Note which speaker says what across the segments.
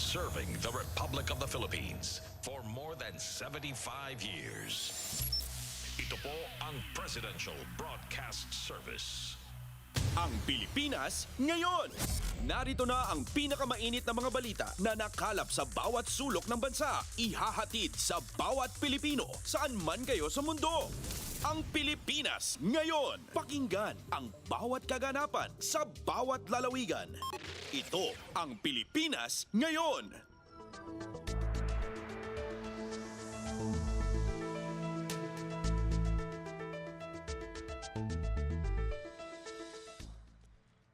Speaker 1: serving the Republic of the Philippines for more than 75 years. Ito po ang Presidential Broadcast Service.
Speaker 2: Ang Pilipinas ngayon. Narito na ang pinakamainit na mga balita na nakalap sa bawat sulok ng bansa. Ihahatid sa bawat Pilipino saan man kayo sa mundo. Ang Pilipinas ngayon. Pakinggan ang bawat kaganapan sa bawat lalawigan. Ito ang Pilipinas ngayon.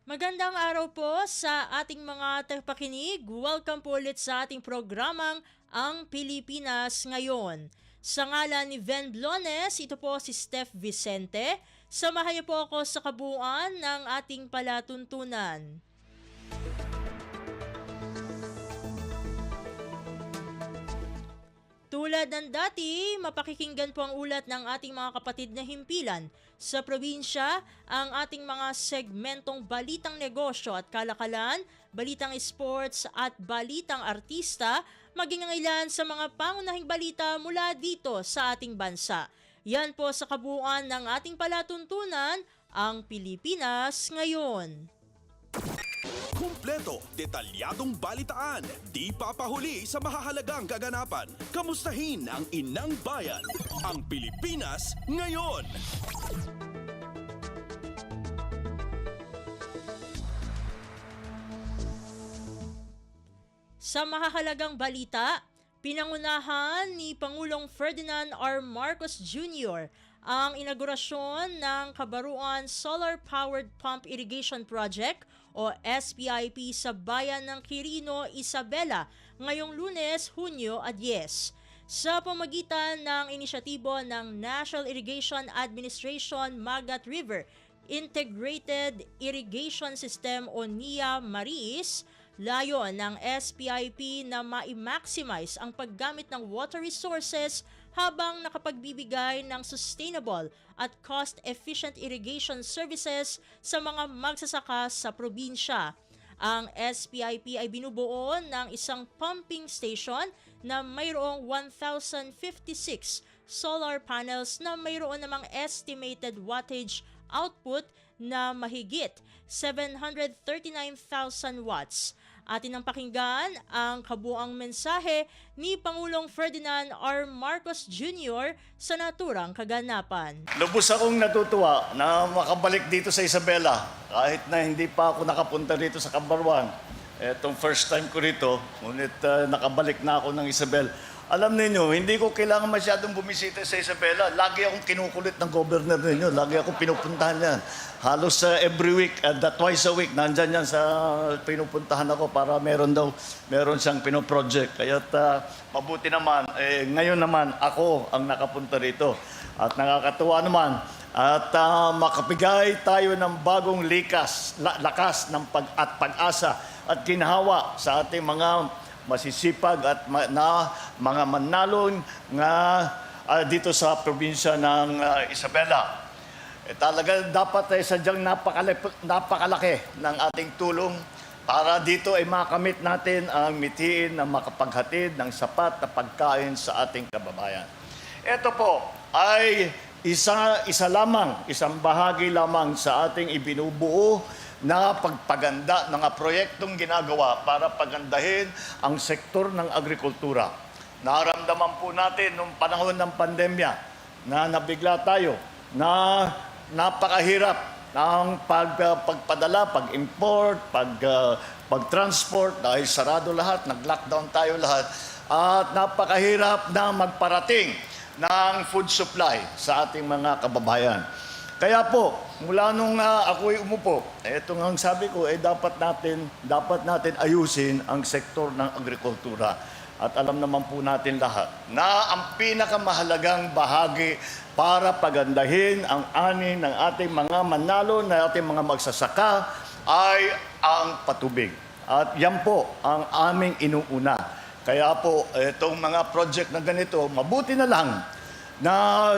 Speaker 3: Magandang araw po sa ating mga tagapakinig. Welcome po ulit sa ating programang Ang Pilipinas Ngayon. Sa ngalan ni Ven Blones, ito po si Steph Vicente. Samahan niyo po ako sa kabuuan ng ating palatuntunan. Tulad ng dati, mapakikinggan po ang ulat ng ating mga kapatid na himpilan. Sa probinsya, ang ating mga segmentong balitang negosyo at kalakalan, balitang sports at balitang artista, maging ang ilan sa mga pangunahing balita mula dito sa ating bansa. Yan po sa kabuuan ng ating palatuntunan, ang Pilipinas Ngayon.
Speaker 2: Kumpleto, detalyadong balitaan, di papahuli sa mahahalagang kaganapan. Kamustahin ang inang bayan, ang Pilipinas ngayon.
Speaker 3: Sa mahahalagang balita, pinangunahan ni Pangulong Ferdinand R. Marcos Jr. ang inaugurasyon ng Kabaruan Solar-Powered Pump Irrigation Project o SPIP sa bayan ng Quirino, Isabela ngayong Lunes, Hunyo 10. Sa pamagitan ng inisyatibo ng National Irrigation Administration Magat River Integrated Irrigation System o NIA Maris, layo ng SPIP na ma-maximize ang paggamit ng water resources habang nakapagbibigay ng sustainable at cost-efficient irrigation services sa mga magsasaka sa probinsya. Ang SPIP ay binubuo ng isang pumping station na mayroong 1,056 solar panels na mayroon namang estimated wattage output na mahigit 739,000 watts. Atin ang pakinggan ang kabuang mensahe ni Pangulong Ferdinand R. Marcos Jr. sa naturang kaganapan.
Speaker 4: Lubos akong natutuwa na makabalik dito sa Isabela kahit na hindi pa ako nakapunta dito sa Kabarwan. Etong first time ko rito, ngunit nakabalik na ako ng Isabel. Alam niyo, hindi ko kailangan masyadong bumisita sa Isabela. Lagi akong kinukulit ng governor ninyo. Lagi akong pinupuntahan yan. Halos every week, twice a week, nandyan yan sa pinupuntahan ako para meron siyang pinoproject. Kaya mabuti naman, ngayon naman ako ang nakapunta rito. At nakakatuwa naman, at makapigay tayo ng bagong lakas ng pag-asa at ginhawa sa ating mga masisipag at mga manlalong nga dito sa probinsya ng Isabela. Talaga dapat sadyang napakalaki ng ating tulong para dito ay makamit natin ang mithiin na makapaghatid ng sapat na pagkain sa ating kababayan. Ito po ay isang bahagi lamang sa ating ibinubuo na pagpaganda ng proyektong ginagawa para pagandahin ang sektor ng agrikultura. Naramdaman po natin nung panahon ng pandemya na nabigla tayo na napakahirap ng pagpadala, pag-import, pag-transport dahil sarado lahat, nag-lockdown tayo lahat at napakahirap na magparating ng food supply sa ating mga kababayan. Kaya po, mula nung ako'y umupo, ito nga ang sabi ko, dapat natin ayusin ang sektor ng agrikultura. At alam naman po natin lahat na ang pinakamahalagang bahagi para pagandahin ang ani ng ating mga manalo, na ating mga magsasaka, ay ang patubig. At yan po ang aming inuuna. Kaya po, itong mga project na ganito, mabuti na lang na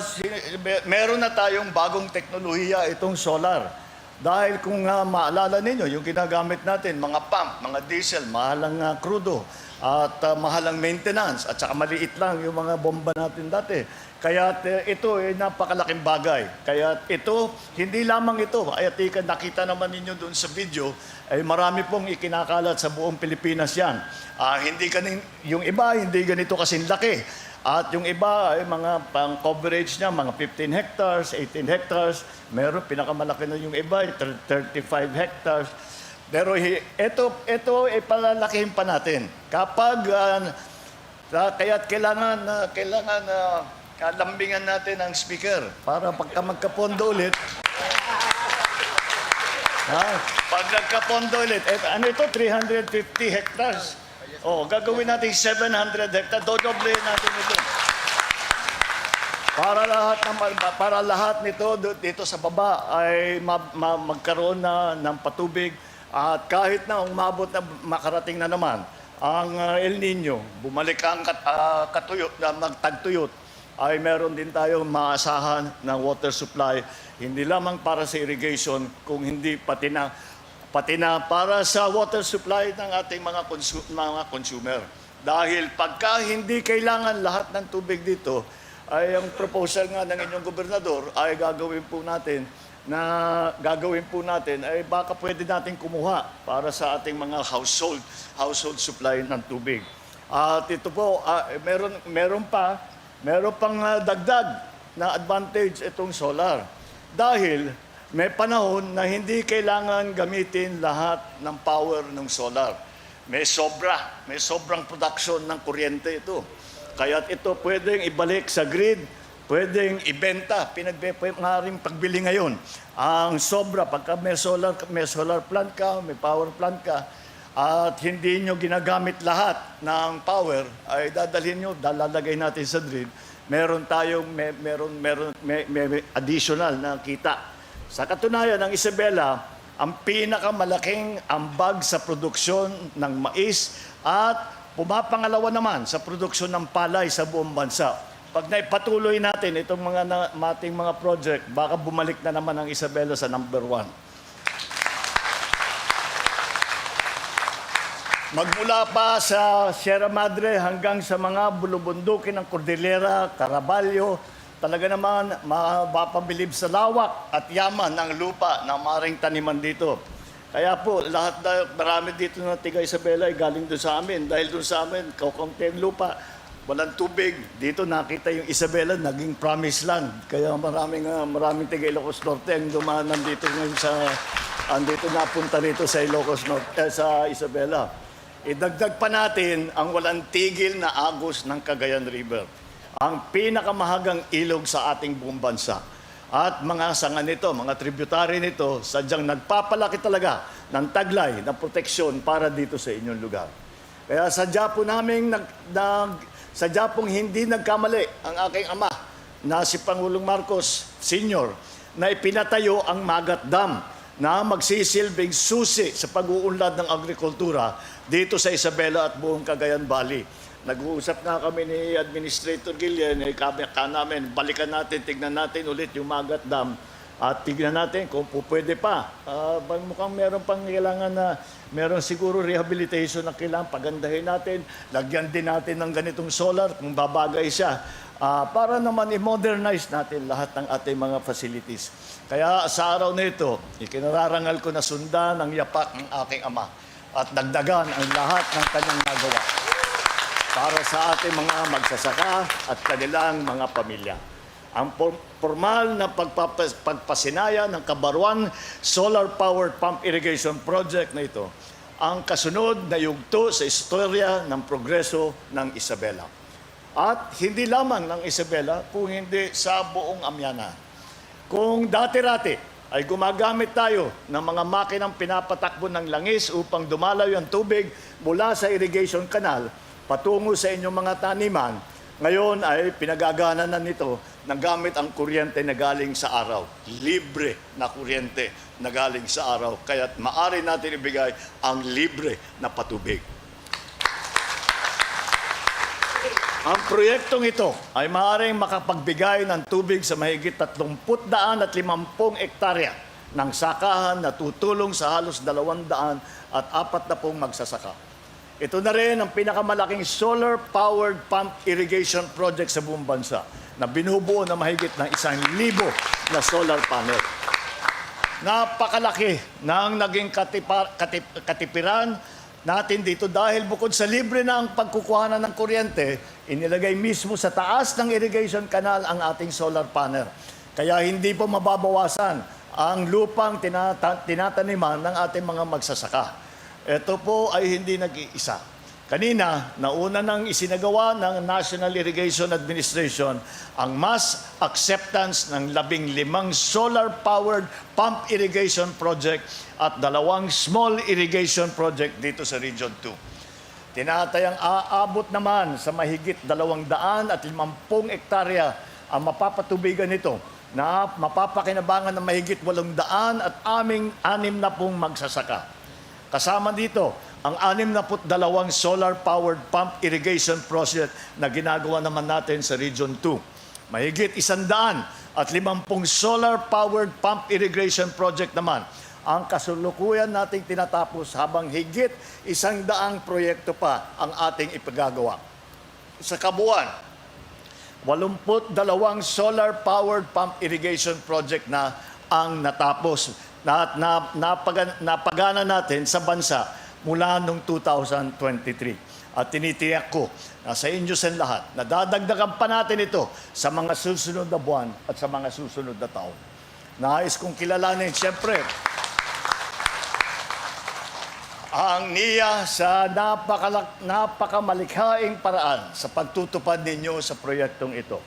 Speaker 4: meron na tayong bagong teknolohiya, itong solar. Dahil kung maalala ninyo, yung ginagamit natin, mga pump, mga diesel, mahalang krudo, at mahalang maintenance, at saka maliit lang yung mga bomba natin dati. Kaya ito ay napakalaking bagay. Kaya ito, hindi lamang ito. Ay nakita naman ninyo doon sa video, ay marami pong ikinakalat sa buong Pilipinas yan. Yung iba, hindi ganito kasing laki. At yung iba ay mga pang coverage niya, mga 15 hectares, 18 hectares. Meron, pinakamalaki na yung iba, 35 hectares. Pero ito ay palalakihin pa natin. Kapag, kaya't kailangan lambingan natin ang speaker para pagka magkapondo ulit, pag nagkapondo ulit, ano ito, 350 hectares. Gagawin natin 700 hectares, dodoblehin natin ito. Para lahat nito dito sa baba ay magkaroon na ng patubig at kahit na umabot na makarating na naman ang El Nino, bumalik ang katuyot na magtagtuyot, ay meron din tayong maasahan ng water supply, hindi lamang para sa irrigation, kung hindi pati na para sa water supply ng ating mga consumer. Dahil pagka hindi kailangan lahat ng tubig dito, ay ang proposal nga ng inyong gobernador ay gagawin po natin ay baka pwede natin kumuha para sa ating mga household supply ng tubig. At ito po, meron pang dagdag na advantage itong solar. Dahil may panahon na hindi kailangan gamitin lahat ng power ng solar. May sobrang production ng kuryente ito. Kaya ito pwedeng ibalik sa grid, pwedeng ibenta, maaaring pagbili ngayon. Ang sobra, pagka may solar plant ka, may power plant ka, at hindi nyo ginagamit lahat ng power, ay dadalhin nyo, lalagay natin sa grid, meron tayong may additional na kita. Sa katunayan, ang Isabela, ang pinakamalaking ambag sa produksyon ng mais at pumapangalawa naman sa produksyon ng palay sa buong bansa. Pag naipatuloy natin itong ating mga project, baka bumalik na naman ang Isabela sa number 1. Magmula pa sa Sierra Madre hanggang sa mga bulubundukin ng Cordillera, Caraballo, talaga naman mapabilib sa lawak at yaman ng lupa na maring taniman dito. Kaya po, marami dito na tiga Isabela ay galing doon sa amin. Dahil doon sa amin, kaunti ang lupa, walang tubig. Dito nakita yung Isabela, naging promised land. Kaya maraming tiga Ilocos Norte ang dumanan dito ngayon andito napunta rito sa Ilocos Norte, sa Isabela. Idagdag pa natin ang walang tigil na agos ng Cagayan River, ang pinakamahagang ilog sa ating buong bansa. At mga sanga nito, mga tributary nito, sadyang nagpapalaki talaga ng taglay, ng proteksyon para dito sa inyong lugar. Kaya sadya pong hindi nagkamali ang aking ama na si Pangulong Marcos Sr. na ipinatayo ang Magat Dam na magsisilbing susi sa pag-uunlad ng agrikultura dito sa Isabela at buong Cagayan Valley. Nag-uusap na kami ni Administrator Gillian, namin, balikan natin, tignan natin ulit yung Magat Dam at tignan natin kung pwede pa. Mukhang meron pang kailangan na, meron siguro rehabilitation na kailangan, pagandahin natin, lagyan din natin ng ganitong solar kung babagay siya. Para naman i-modernize natin lahat ng ating mga facilities. Kaya sa araw na ito, ikinararangal ko na sundan ang yapak ng aking ama at dagdagan ang lahat ng kanyang nagawa para sa ating mga magsasaka at kanilang mga pamilya. Ang formal na pagpasinaya ng Kabaruan Solar Powered Pump Irrigation Project na ito, ang kasunod na yugto sa istorya ng progreso ng Isabela. At hindi lamang ng Isabela, kung hindi sa buong Amyana. Kung dati-rati ay gumagamit tayo ng mga makinang pinapatakbo ng langis upang dumalaw ang tubig mula sa irrigation canal patungo sa inyong mga taniman, ngayon ay pinagagana na nito na gamit ang kuryente na galing sa araw. Libre na kuryente na galing sa araw. Kaya't maaari natin ibigay ang libre na patubig. Ang proyektong ito ay maaaring makapagbigay ng tubig sa mahigit 350 hektarya ng sakahan na tutulong sa halos 240 magsasaka. Ito na rin ang pinakamalaking solar-powered pump irrigation project sa buong bansa na binubuo na mahigit ng 1,000 na solar panel. Napakalaki ng naging katipiran natin dito dahil bukod sa libre na ang pagkukuhanan ng kuryente, inilagay mismo sa taas ng irrigation canal ang ating solar panel. Kaya hindi po mababawasan ang lupang tinataniman ng ating mga magsasaka. Ito po ay hindi nag-iisa. Kanina, nauna nang isinagawa ng National Irrigation Administration ang mass acceptance ng 15 solar-powered pump irrigation project at 2 small irrigation project dito sa Region 2. Tinatayang aabot naman sa mahigit 250 hektarya ang mapapatubigan nito na mapapakinabangan ng mahigit 800 at 60 magsasaka. Kasama dito ang 62 solar-powered pump irrigation project na ginagawa naman natin sa Region 2. Mahigit 150 solar-powered pump irrigation project naman ang kasulukuyan nating tinatapos habang higit 100 proyekto pa ang ating ipagagawa. Sa kabuuan, 82 solar-powered pump irrigation project na ang natapos na napagana natin sa bansa mula noong 2023. At tinitiyak ko na sa inyo sa lahat, na dadagdagan pa natin ito sa mga susunod na buwan at sa mga susunod na taon. Nais kong kilalanin, siyempre, ang NIA sa napakamalikhaing paraan sa pagtutupad ninyo sa proyektong ito.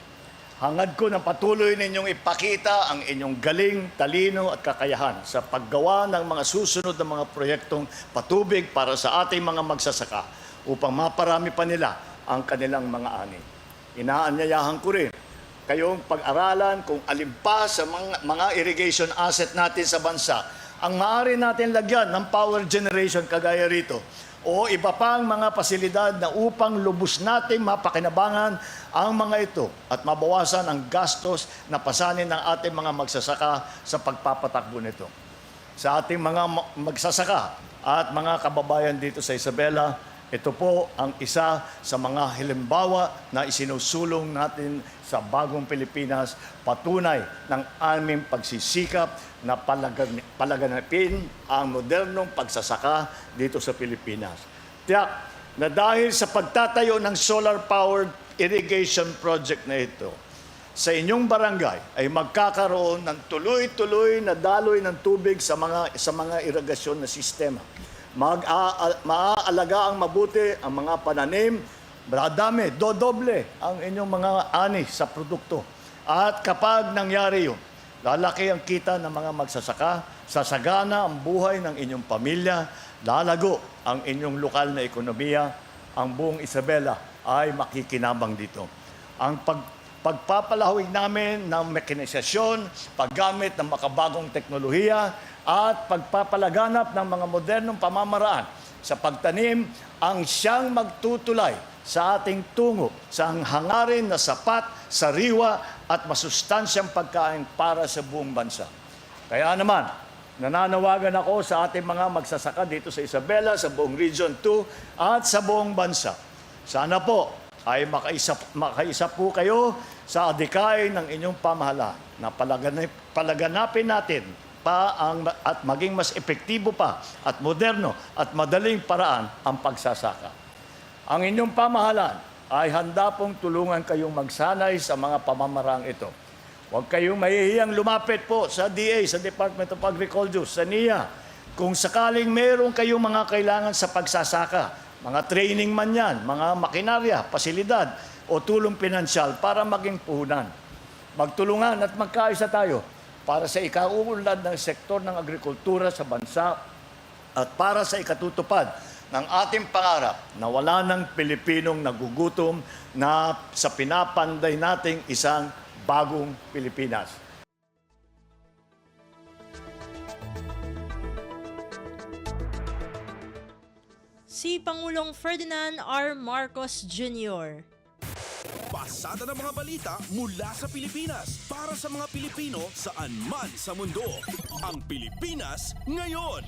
Speaker 4: Hangad ko na patuloy ninyong ipakita ang inyong galing, talino at kakayahan sa paggawa ng mga susunod na mga proyektong patubig para sa ating mga magsasaka upang maparami pa nila ang kanilang mga ani. Inaanyayahan ko rin kayong pag-aralan kung alin pa sa mga irrigation asset natin sa bansa ang maaari natin lagyan ng power generation kagaya rito o iba pang mga pasilidad na upang lubos nating mapakinabangan ang mga ito at mabawasan ang gastos na pasanin ng ating mga magsasaka sa pagpapatakbo nito. Sa ating mga magsasaka at mga kababayan dito sa Isabela, ito po ang isa sa mga halimbawa na isinusulong natin sa bagong Pilipinas, patunay ng aming pagsisikap na palaganapin ang modernong pagsasaka dito sa Pilipinas. Tiyak na dahil sa pagtatayo ng solar-powered irrigation project na ito, sa inyong barangay ay magkakaroon ng tuloy-tuloy na daloy ng tubig sa mga irigasyon na sistema. Maaalaga ang mabuti ang mga pananim, dami, dodoble ang inyong mga ani sa produkto. At kapag nangyari yun, lalaki ang kita ng mga magsasaka, sasagana ang buhay ng inyong pamilya, lalago ang inyong lokal na ekonomiya, ang buong Isabela ay makikinabang dito. Ang pagpapalahig namin ng mekanisasyon, paggamit ng makabagong teknolohiya, at pagpapalaganap ng mga modernong pamamaraan sa pagtanim ang siyang magtutulay sa ating tungo sa hangarin na sapat, sariwa at masustansyang pagkain para sa buong bansa. Kaya naman, nananawagan ako sa ating mga magsasaka dito sa Isabela, sa buong Region 2 at sa buong bansa. Sana po ay makaisa po kayo sa adhikain ng inyong pamahalaan na palaganapin natin at maging mas epektibo pa at moderno at madaling paraan ang pagsasaka. Ang inyong pamahalaan ay handa pong tulungan kayong magsanay sa mga pamamaraang ito. Huwag kayong mahihiyang lumapit po sa DA, sa Department of Agriculture, sa NIA. Kung sakaling meron kayong mga kailangan sa pagsasaka, mga training man yan, mga makinarya, pasilidad, o tulong pinansyal para maging puhunan. Magtulungan at magkaisa tayo para sa ikauunlad ng sektor ng agrikultura sa bansa at para sa ikatutupad ng ating pangarap na wala ng Pilipinong nagugutom na sa pinapanday nating isang bagong Pilipinas.
Speaker 3: Si Pangulong Ferdinand R. Marcos Jr.
Speaker 2: Pasada ng mga balita mula sa Pilipinas para sa mga Pilipino saan man sa mundo. Ang Pilipinas ngayon.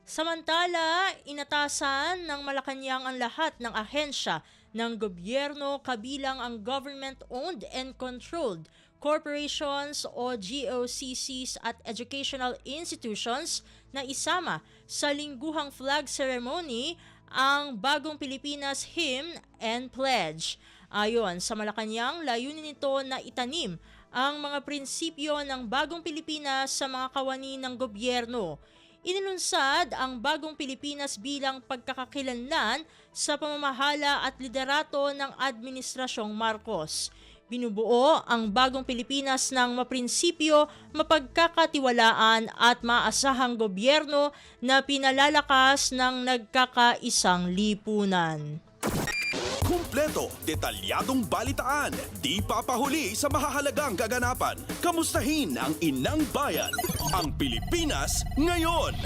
Speaker 3: Samantala, inatasan ng Malacanang ang lahat ng ahensya ng gobyerno kabilang ang government-owned and controlled corporations o GOCCs at educational institutions na isama sa lingguhang flag ceremony ang Bagong Pilipinas Hymn and Pledge. Ayon sa Malacanang, layunin nito na itanim ang mga prinsipyo ng Bagong Pilipinas sa mga kawani ng gobyerno. Inilunsad ang Bagong Pilipinas bilang pagkakakilanlan sa pamamahala at liderato ng Administrasyong Marcos. Binubuo ang Bagong Pilipinas ng maprinsipyo, mapagkakatiwalaan at maasahang gobyerno na pinalalakas ng nagkakaisang lipunan.
Speaker 2: Kumpleto, detalyadong balitaan, di papahuli sa mahahalagang kaganapan. Kamustahin ang inang bayan, ang Pilipinas ngayon.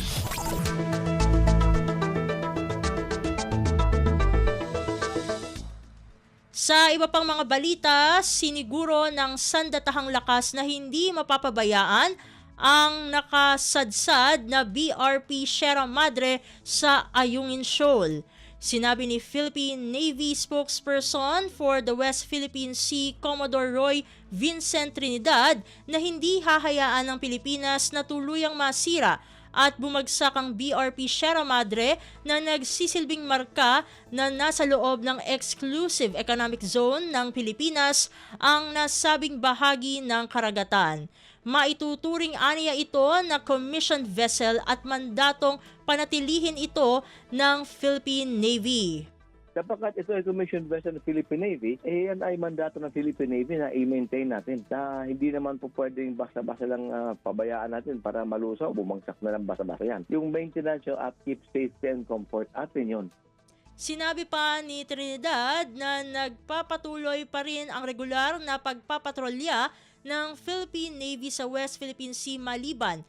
Speaker 3: Sa iba pang mga balita, siniguro ng sandatahang lakas na hindi mapapabayaan ang nakasadsad na BRP Sierra Madre sa Ayungin Shoal. Sinabi ni Philippine Navy spokesperson for the West Philippine Sea, Commodore Roy Vincent Trinidad, na hindi hahayaan ng Pilipinas na tuluyang masira at bumagsak ang BRP Sierra Madre na nagsisilbing marka na nasa loob ng exclusive economic zone ng Pilipinas ang nasabing bahagi ng karagatan. Maituturing aniya ito na commissioned vessel at mandatong panatilihin ito ng Philippine Navy.
Speaker 5: Kapag ito ay commissioned vessel ng Philippine Navy, yan ay mandato ng Philippine Navy na i-maintain natin. Hindi naman po pwedeng basta-basta lang pabayaan natin para malusaw, bumagsak na lang basta-basta yan. Yung maintenance, yung upkeep, safety and comfort, atin yun.
Speaker 3: Sinabi pa ni Trinidad na nagpapatuloy pa rin ang regular na pagpapatrolya ng Philippine Navy sa West Philippine Sea maliban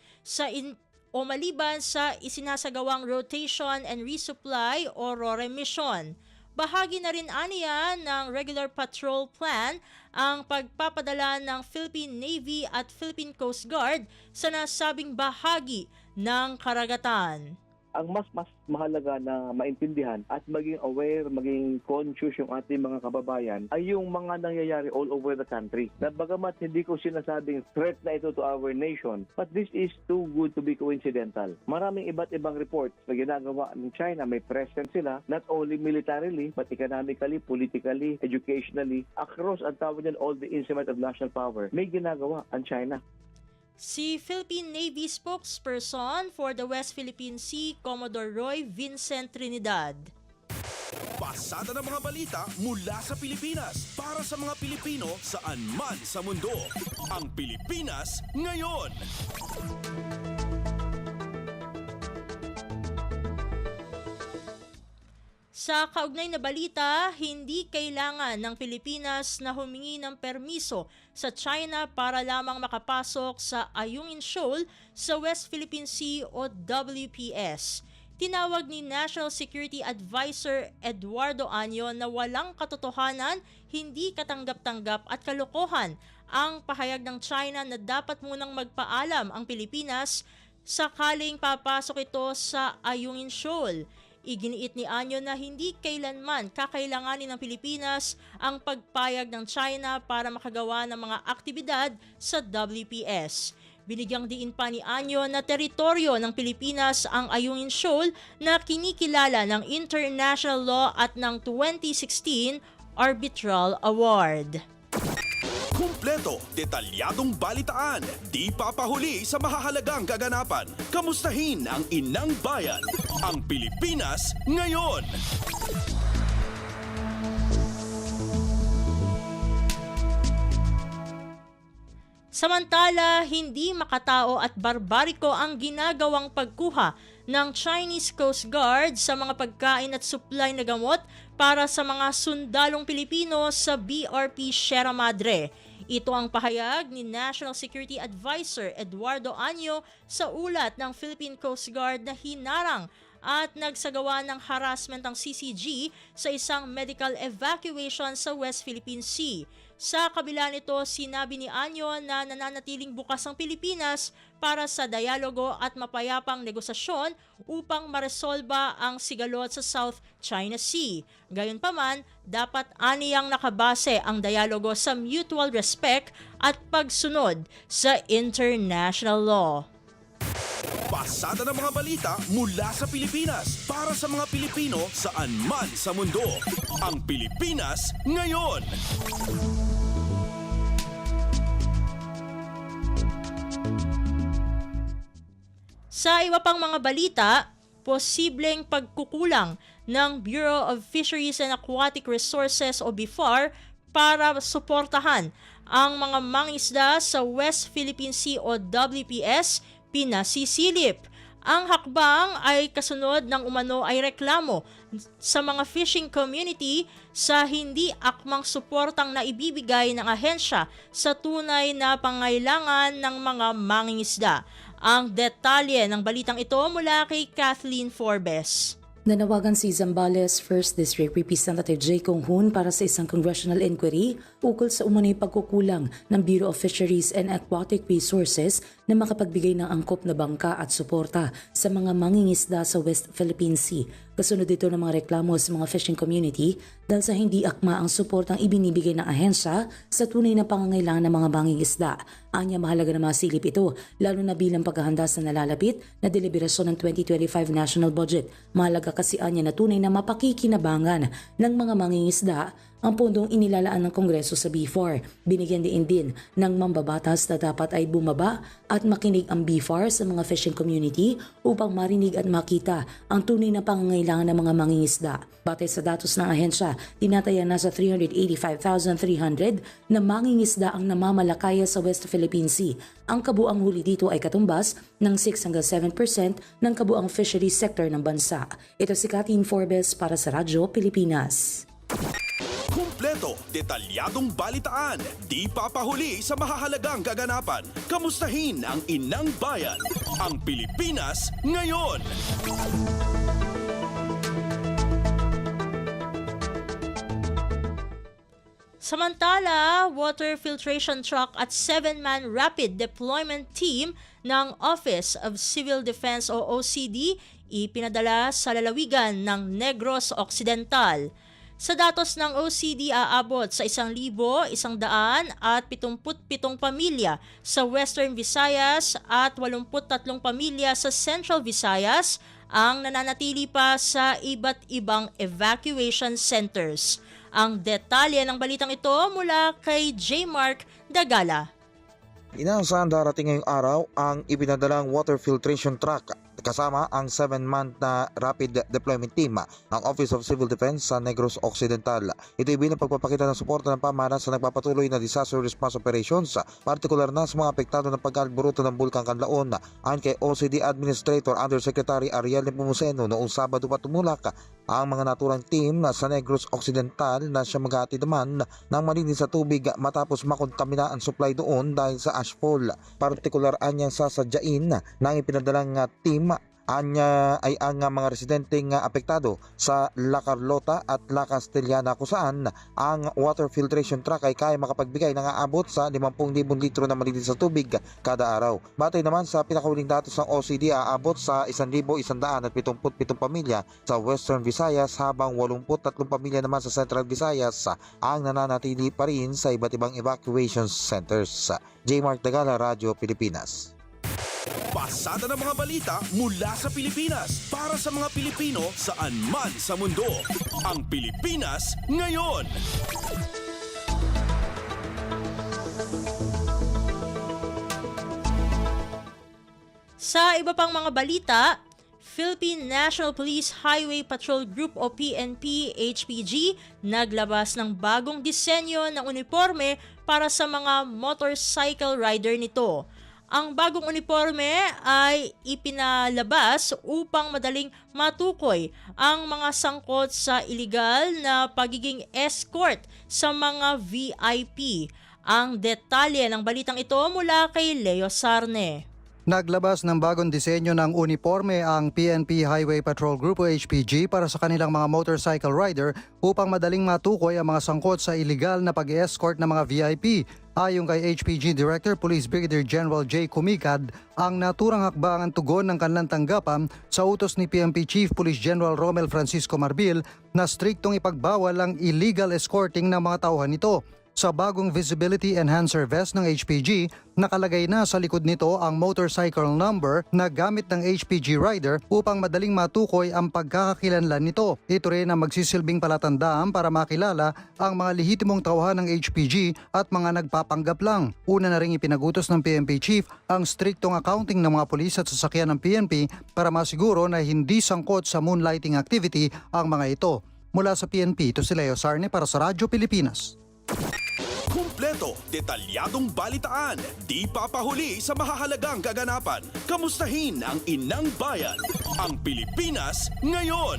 Speaker 3: sa isinasagawang rotation and resupply o RORE mission. Bahagi na rin aniya ng regular patrol plan ang pagpapadala ng Philippine Navy at Philippine Coast Guard sa nasabing bahagi ng karagatan.
Speaker 5: Ang mas mahalaga na maintindihan at maging aware, maging conscious yung ating mga kababayan ay yung mga nangyayari all over the country. Na bagamat hindi ko sinasabing threat na ito to our nation, but this is too good to be coincidental. Maraming iba't ibang reports na ginagawa ng China, may presence sila, not only militarily, but economically, politically, educationally, across ang tawag niyan, all the instruments of national power, may ginagawa ang China.
Speaker 3: Si Philippine Navy spokesperson for the West Philippine Sea, Commodore Roy Vincent Trinidad.
Speaker 2: Pasada ng mga balita mula sa Pilipinas para sa mga Pilipino saan man sa mundo. Ang Pilipinas ngayon.
Speaker 3: Sa kaugnay na balita, hindi kailangan ng Pilipinas na humingi ng permiso sa China para lamang makapasok sa Ayungin Shoal sa West Philippine Sea o WPS. Tinawag ni National Security Advisor Eduardo Año na walang katotohanan, hindi katanggap-tanggap at kalokohan ang pahayag ng China na dapat munang magpaalam ang Pilipinas sakaling papasok ito sa Ayungin Shoal. Iginiit ni Año na hindi kailanman kakailanganin ng Pilipinas ang pagpayag ng China para makagawa ng mga aktibidad sa WPS. Binigyang diin pa ni Año na teritoryo ng Pilipinas ang Ayungin Shoal na kinikilala ng international law at ng 2016 Arbitral Award.
Speaker 2: Kumpleto, detalyadong balitaan, di papahuli sa mahahalagang kaganapan. Kamustahin ang inang bayan, ang Pilipinas ngayon.
Speaker 3: Samantala, hindi makatao at barbariko ang ginagawang pagkuha ng Chinese Coast Guard sa mga pagkain at supply na gamot para sa mga sundalong Pilipino sa BRP Sierra Madre. Ito ang pahayag ni National Security Advisor Eduardo Año sa ulat ng Philippine Coast Guard na hinarang at nagsagawa ng harassment ang CCG sa isang medical evacuation sa West Philippine Sea. Sa kabila nito, sinabi ni Año na nananatiling bukas ang Pilipinas para sa dialogo at mapayapang negosasyon upang maresolba ang sigalot sa South China Sea. Gayunpaman, dapat aniyang nakabase ang dialogo sa mutual respect at pagsunod sa international law.
Speaker 2: Pasada ng mga balita mula sa Pilipinas para sa mga Pilipino saan man sa mundo. Ang Pilipinas ngayon.
Speaker 3: Sa iba pang mga balita, posibleng pagkukulang ng Bureau of Fisheries and Aquatic Resources o BIFAR para suportahan ang mga mangisda sa West Philippine Sea o WPS pinasisilip. Ang hakbang ay kasunod ng umano ay reklamo sa mga fishing community sa hindi akmang suportang naibibigay ng ahensya sa tunay na pangailangan ng mga mangingisda. Ang detalye ng balitang ito mula kay Kathleen Forbes.
Speaker 6: Nanawagan si Zambales 1st District Representative J. Kong Hoon para sa isang congressional inquiry ukol sa umano'y pagkukulang ng Bureau of Fisheries and Aquatic Resources na makapagbigay ng angkop na bangka at suporta sa mga mangingisda sa West Philippine Sea. Kasunod dito ng mga reklamo sa mga fishing community dahil sa hindi akma ang suportang ibinibigay ng ahensya sa tunay na pangangailangan ng mga mangingisda. Anya mahalaga na masilip ito, lalo na bilang paghahanda sa nalalapit na deliberasyon ng 2025 national budget. Mahalaga kasi anya na tunay na mapakikinabangan ng mga mangingisda ang pondong inilalaan ng Kongreso sa BIFAR. Binigyan din ng mambabatas na dapat ay bumaba at makinig ang BIFAR sa mga fishing community upang marinig at makita ang tunay na pangangailangan ng mga mangingisda. Batay sa datos ng ahensya, tinataya na sa 385,300 na mangingisda ang namamalakaya sa West Philippine Sea. Ang kabuang huli dito ay katumbas ng 6 hanggang 7% ng kabuang fisheries sector ng bansa. Ito si Kathleen Forbes para sa Radyo Pilipinas.
Speaker 2: Kumpleto, detalyadong balitaan, di papahuli sa mahahalagang kaganapan. Kamustahin ang inang bayan, ang Pilipinas ngayon.
Speaker 3: Samantala, water filtration truck at 7-man rapid deployment team ng Office of Civil Defense o OCD ipinadala sa lalawigan ng Negros Occidental. Sa datos ng OCD, aabot sa 1,177 pamilya sa Western Visayas at 83 pamilya sa Central Visayas ang nananatili pa sa iba't ibang evacuation centers. Ang detalye ng balitang ito mula kay J. Mark Dagala.
Speaker 7: Inaasahan darating ngayong araw ang ipinadalang water filtration truck kasama ang 7-man na rapid deployment team ng Office of Civil Defense sa Negros Occidental. Ito ay bilang pagpapakita ng suporta ng pamahalaan sa nagpapatuloy na disaster response operations, partikular na sa mga apektado ng pagkalburuto ng Bulkang Kanlaon. Ayon kay OCD Administrator Undersecretary Ariel Nepomuceno, noong Sabado pa tumulak ang mga naturang team sa Negros Occidental na siya maghatid naman ng malinis sa tubig matapos makontamina ang supply doon dahil sa ashfall. Partikular anyang sasadyain ng ipinadalang team anya ay ang mga residenteng apektado sa La Carlota at La Castellana kung saan ang water filtration truck ay kaya makapagbigay ng aabot sa 50,000 litro na malinis sa tubig kada araw. Batay naman sa pinakahuling datos ng OCD, aabot sa 1,177 pamilya sa Western Visayas habang 83 pamilya naman sa Central Visayas ang nananatili pa rin sa iba't ibang evacuation centers. J. Mark Dagala, Radyo Pilipinas.
Speaker 2: Pasada ng mga balita mula sa Pilipinas para sa mga Pilipino saan man sa mundo. Ang Pilipinas ngayon.
Speaker 3: Sa iba pang mga balita, Philippine National Police Highway Patrol Group o PNP-HPG naglabas ng bagong disenyo ng uniforme para sa mga motorcycle rider nito. Ang bagong uniforme ay ipinalabas upang madaling matukoy ang mga sangkot sa iligal na pagiging escort sa mga VIP. Ang detalye ng balitang ito mula kay Leo Sarne.
Speaker 8: Naglabas ng bagong disenyo ng uniforme ang PNP Highway Patrol Group o HPG para sa kanilang mga motorcycle rider upang madaling matukoy ang mga sangkot sa iligal na pag-escort ng mga VIP. Ayon kay HPG Director Police Brigadier General J. Kumikad, ang naturang hakbang ang tugon ng kanilang tanggapan sa utos ni PNP Chief Police General Romel Francisco Marbil na striktong ipagbawal ang illegal escorting ng mga tauhan nito. Sa bagong Visibility Enhancer Vest ng HPG, nakalagay na sa likod nito ang motorcycle number na gamit ng HPG rider upang madaling matukoy ang pagkakakilanlan nito. Ito rin ang magsisilbing palatandaan para makilala ang mga lehitimong tauhan ng HPG at mga nagpapanggap lang. Una na ring ipinagutos ng PNP Chief ang striktong accounting ng mga pulis at sasakyan ng PNP para masiguro na hindi sangkot sa moonlighting activity ang mga ito. Mula sa PNP, ito si Leo Sarne para sa Radyo Pilipinas.
Speaker 2: Kumpleto, detalyadong balitaan, di papahuli sa mahahalagang kaganapan. Kamustahin ang inang bayan, ang Pilipinas ngayon.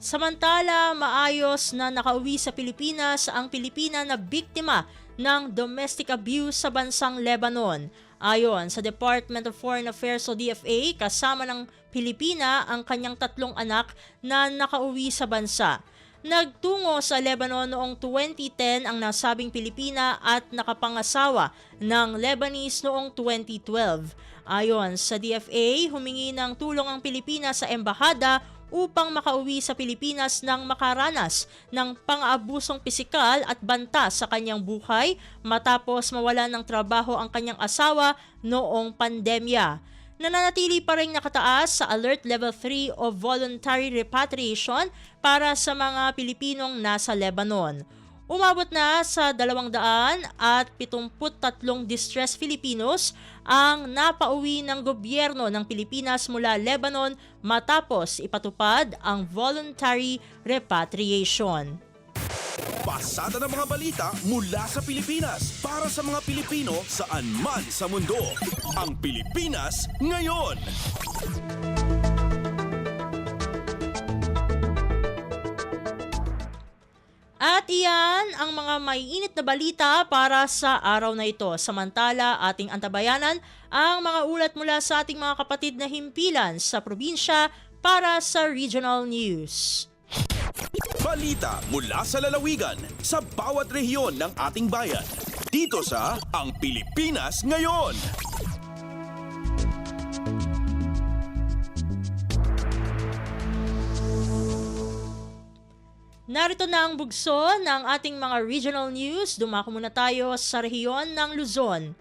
Speaker 3: Samantala, maayos na nakauwi sa Pilipinas ang Pilipina na biktima ng domestic abuse sa bansang Lebanon. Ayon sa Department of Foreign Affairs o DFA, kasama ng Pilipina ang kanyang 3 anak na nakauwi sa bansa. Nagtungo sa Lebanon noong 2010 ang nasabing Pilipina at nakapangasawa ng Lebanese noong 2012. Ayon sa DFA, humingi ng tulong ang Pilipinas sa embahada upang makauwi sa Pilipinas nang makaranas ng pang-aabusong pisikal at banta sa kanyang buhay matapos mawalan ng trabaho ang kanyang asawa noong pandemya. Nananatili pa rin nakataas sa Alert Level 3 o Voluntary Repatriation para sa mga Pilipinong nasa Lebanon. Umabot na sa 273 distressed Filipinos ang napauwi ng gobyerno ng Pilipinas mula Lebanon matapos ipatupad ang voluntary repatriation.
Speaker 2: Pasada ng mga balita mula sa Pilipinas para sa mga Pilipino saan man sa mundo. Ang Pilipinas ngayon.
Speaker 3: At iyan ang mga maiinit na balita para sa araw na ito. Samantala, ating antabayanan ang mga ulat mula sa ating mga kapatid na himpilan sa probinsya para sa Regional News.
Speaker 2: Balita mula sa lalawigan sa bawat rehiyon ng ating bayan. Dito sa Ang Pilipinas Ngayon.
Speaker 3: Narito na ang bugso ng ating mga regional news. Dumako muna tayo sa rehiyon ng Luzon.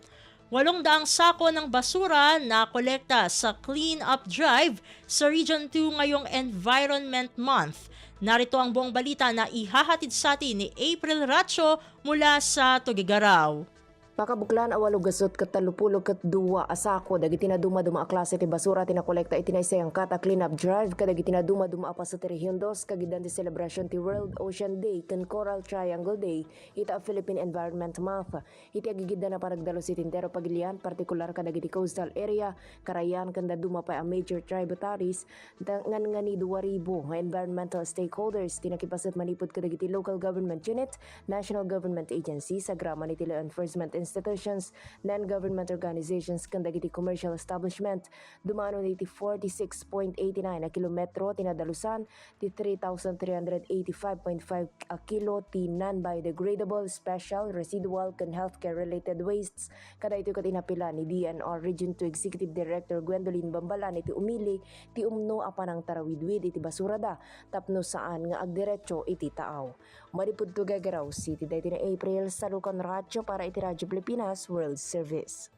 Speaker 3: 800 sako ng basura na kolekta sa Clean Up Drive sa Region 2 ngayong Environment Month. Narito ang buong balita na ihahatid sa atin ni April Racho mula sa Tuguegarao.
Speaker 9: Pakabuklan awalo gasot katalupulog kat duwa asako dagiti na duma-duma a klase ti basura tinakolekta itinaysay ang kata Clean Up Drive kadagiti na duma-duma pa sa Rehiyon 2 kagidan ti celebration ti World Ocean Day ken Coral Triangle Day ita Philippine Environment Month. Iti agigida na paragdalo si Tintero Pagilian partikular kadagiti coastal area Karayan ken duma pa a major tributaries ngan ngani 2,000 nga environmental stakeholders tinakipasat manipod kadagiti local government unit, national government agencies, agrama ni law enforcement institutions, non-government organizations kan dagiti commercial establishment dumano iti 46.89 na kilometro tinadalusan ti 3,385.5 a kilo ti non-biodegradable special residual kan healthcare related wastes kada ito kat inapila ni DNR Region 2 Executive Director Gwendolyn Bambalan iti umili ti umno apan ang tarawidwid iti basura da tapno saan nga agdiretso iti taaw. Maripud Tuguegarao City dayti na April sa Lucan Radyo para iti Radyo Pilipinas World Service.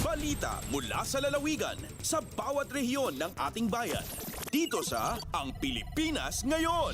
Speaker 2: Balita mula sa lalawigan sa bawat rehiyon ng ating bayan. Dito sa Ang Pilipinas Ngayon.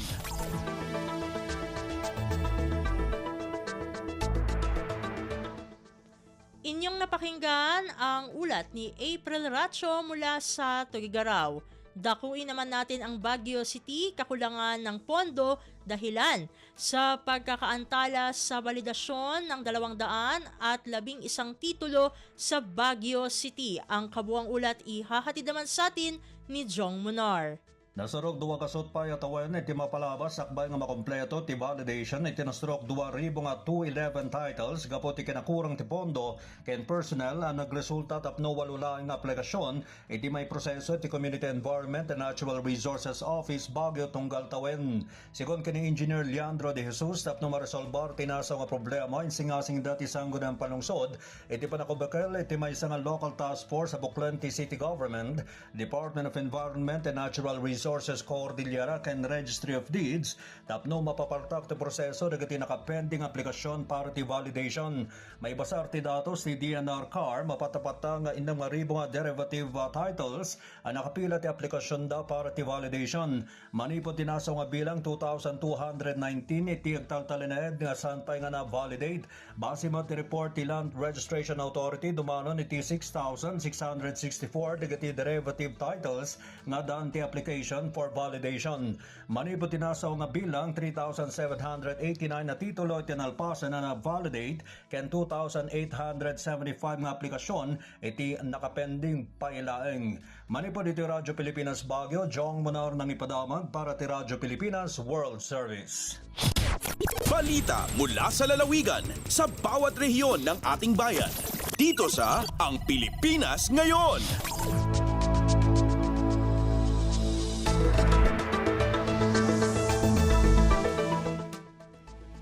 Speaker 3: Inyong napakinggan ang ulat ni April Racho mula sa Tuguegarao. Dakuin naman natin ang Baguio City, kakulangan ng pondo dahilan sa pagkakaantala sa validasyon ng 211 titulo sa Baguio City. Ang kabuang ulat ihahatid naman sa atin ni Jong Munar.
Speaker 10: Nasarog duwa kasot pa yatawan iti mapalabas sakbay nga makompleto ti validation iti nasrok 2,000 nga 211 titles gapot ti kinakurang ti pondo ken personnel ang nagresulta tapno walulaing aplikasyon iti may proseso ti Community Environment and Natural Resources Office Baguio Tunggal Tawen. Sigon kini Engineer Leandro de Jesus tapno maresolbar tinasa nga problema insingasing dati sanggo ng palungsod iti panakobekel iti may nga local task force sa Buklenti City Government, Department of Environment and Natural Resources Cordillera ken Registry of Deeds tapno mapapartak ti proseso dagiti nakapending aplikasyon para ti validation. May basar ti datos ti DNR CAR mapatapata nga inang maribo nga derivative titles ang nakapila ti aplikasyon da para ti validation. Manipot tinasa nga bilang 2,219 iti agtaltalenaed nga santay nga na-validate. Base mo ti report ti Land Registration Authority dumanon iti 6,664 dagiti derivative titles nga daan ti application for validation. Manipot tinasaw nga bilang 3,789 na titulo iti nalpasan na na-validate ken 2,875 nga aplikasyon iti nakapending pailaeng. Manipot iti Radyo Pilipinas Baguio, Jong Monar nang ipadamag para ti Radyo Pilipinas World Service.
Speaker 2: Balita mula sa lalawigan sa bawat rehiyon ng ating bayan. Dito sa Ang Pilipinas Ngayon.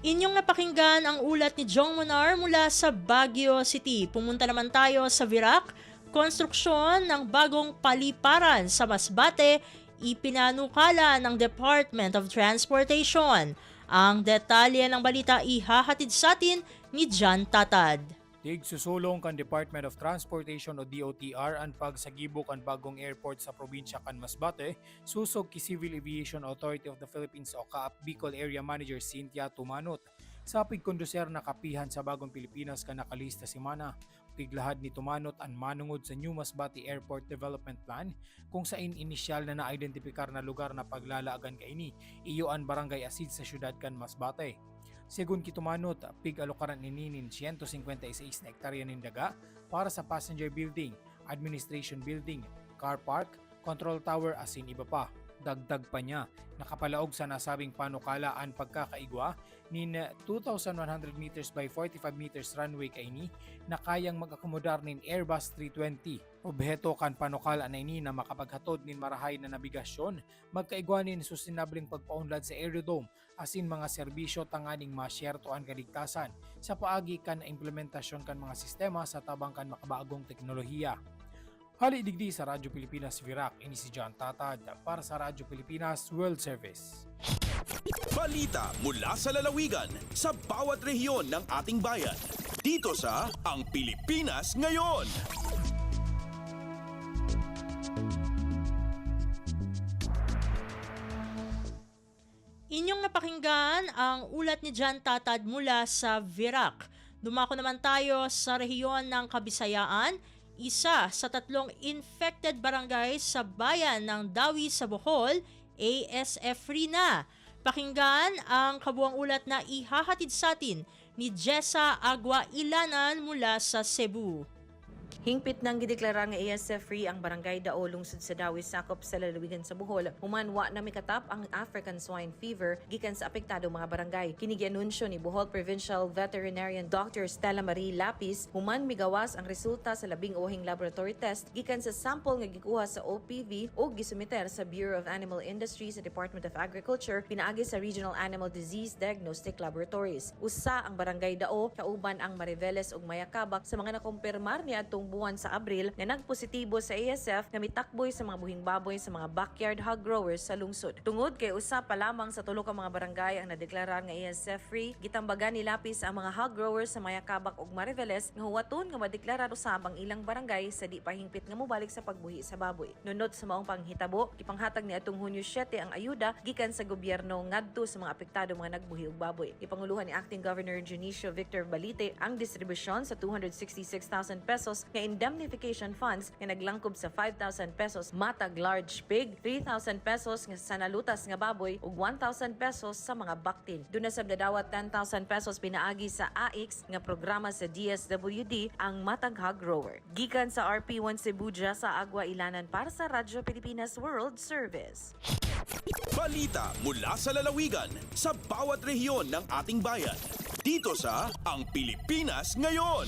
Speaker 3: Inyong napakinggan ang ulat ni Jong Monar mula sa Baguio City. Pumunta naman tayo sa Virac. Konstruksyon ng bagong paliparan sa Masbate ipinanukala ng Department of Transportation. Ang detalye ng balita ihahatid sa atin ni John Tatad.
Speaker 11: Susulong kan Department of Transportation o DOTR ang pagsagibok ang bagong airport sa probinsya kan Masbate, susog ki Civil Aviation Authority of the Philippines o CAAP Bicol Area Manager Cynthia Tumanot. Sa pigkonduser na kapihan sa bagong Pilipinas ka nakalista si Mana, tiglahad ni Tumanot ang manungod sa New Masbate Airport Development Plan kung saan inisyal na na-identifikar na lugar na paglalaagan kaini, iyo ang barangay Asid sa syudad kan Masbate. Segun kitumanot, pig-alokaran ininin 156 na hektarya ng daga para sa passenger building, administration building, car park, control tower asin iba pa. Dagdag pa niya, nakapalaog sa nasabing panukala ang pagkakaigwa nin 2,100 meters by 45 meters runway kaini na kayang mag-akomodar nin Airbus 320. Objeto kan panukala na ini na makapaghatod nin marahay na nabigasyon, magkaigwa nin sustainabling pagpaunlad sa aerodrome asin mga serbisyo tanganing masyertoan kaligtasan sa paagi kan na implementasyon kan mga sistema sa tabang kan makabagong teknolohiya. Hali digdi sa Radyo Pilipinas Virac, ini si John Tatad para sa Radyo Pilipinas World Service.
Speaker 2: Balita mula sa lalawigan sa bawat rehiyon ng ating bayan. Dito sa Ang Pilipinas Ngayon.
Speaker 3: Inyong napakinggan ang ulat ni John Tatad mula sa Virac. Dumako naman tayo sa rehiyon ng Kabisayaan. Isa sa 3 infected barangay sa bayan ng Dawi sa Bohol, ASF-free na. Pakinggan ang kabuang ulat na ihahatid sa atin ni Jessa Agua Ilanan mula sa Cebu.
Speaker 12: Hingpit nang gideklara nga ASF-free ang barangay Dao lungsod sa Dawi sakop sa lalawigan sa Bohol. Human wa na mikatap ang African swine fever gikan sa apektado mga barangay. Kini gianunsyo ni Bohol Provincial Veterinarian Dr. Stella Marie Lapis, human migawas ang resulta sa labing uhing laboratory test gikan sa sample nga gikuha sa OPV o gisumiter sa Bureau of Animal Industry sa Department of Agriculture pinaagi sa Regional Animal Disease Diagnostic Laboratories. Usa ang barangay Dao kauban ang Mariveles ug Mayakabak sa mga nakumpirmar niadtong buwan sa Abril nga nagpositibo sa ASF nga mitakboy sa mga buhing baboy sa mga backyard hog growers sa lungsod. Tungod kay usa pa lamang sa 3 ka mga barangay ang nadeklarar nga ASF-free, gitambagan ni Lapis ang mga hog growers sa Mayakabak ug Mariveles nga huwaton nga madeklarar usab ang ilang barangay sa di pahingpit nga mobalik sa pagbuhi sa baboy. Nunod sa maong panghitabo, ipanghatag ni atong Hunyo 7 ang ayuda gikan sa gobyerno ngadto sa mga apektado mga nagbuhi og baboy. Ipanguluhan ni Acting Governor Junicio Victor Balite ang distribusyon sa 266,000 pesos nga indemnification funds nga naglangkob sa 5,000 pesos matag large pig, 3,000 pesos nga sa nalutas nga baboy ug 1,000 pesos sa mga baktil. Duna sa dadawat 10,000 pesos pinaagi sa AIX nga programa sa DSWD ang matag hog grower. Gikan sa RP1 Cebu sa Agua Ilanan para sa Radyo Pilipinas World Service.
Speaker 2: Balita mula sa lalawigan sa bawat rehiyon ng ating bayan. Dito sa Ang Pilipinas Ngayon.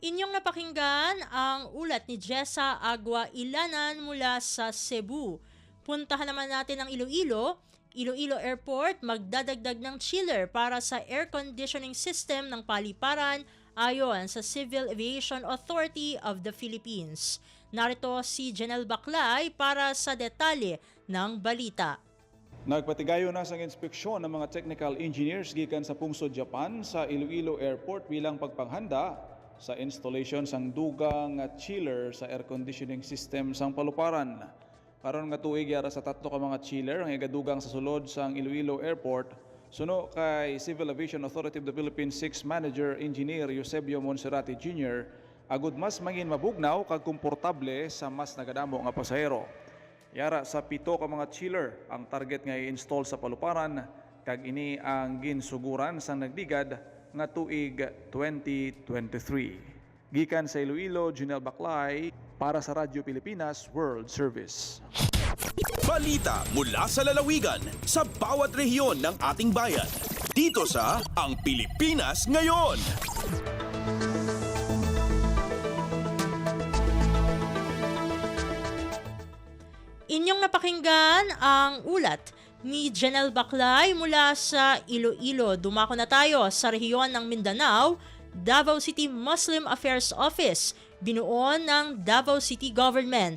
Speaker 3: Inyong napakinggan ang ulat ni Jessa Agua Ilanan mula sa Cebu. Puntahan naman natin ang Iloilo. Iloilo Airport magdadagdag ng chiller para sa air conditioning system ng paliparan ayon sa Civil Aviation Authority of the Philippines. Narito si Janelle Baclay para sa detalye ng balita.
Speaker 13: Nagpatigayo na sa inspeksyon ng mga technical engineers gikan sa Pungsod, Japan sa Iloilo Airport bilang pagpanghanda sa installation sang dugang chiller sa air conditioning system sang paluparan. Karon nga tuig yara sa tatlo ka mga chiller ang igadugang sa sulod sang Iloilo Airport. Suno kay Civil Aviation Authority of the Philippines 6 Manager Engineer Eusebio Monserrate Jr. agud mas mangin mabugnaw kag komportable sa mas nagadamo nga pasahero. Yara sa 7 ka mga chiller ang target nga i-install sa paluparan kag ini ang ginsuguran sang nagdigad nga tuig 2023. Gikan sa Iloilo, Janelle Baclay para sa Radyo Pilipinas World Service.
Speaker 2: Balita mula sa lalawigan sa bawat rehiyon ng ating bayan. Dito sa Ang Pilipinas Ngayon.
Speaker 3: Inyong napakinggan ang ulat ni Janelle Baclay mula sa Iloilo. Dumako na tayo sa rehiyon ng Mindanao. Davao City Muslim Affairs Office, binuo ng Davao City Government.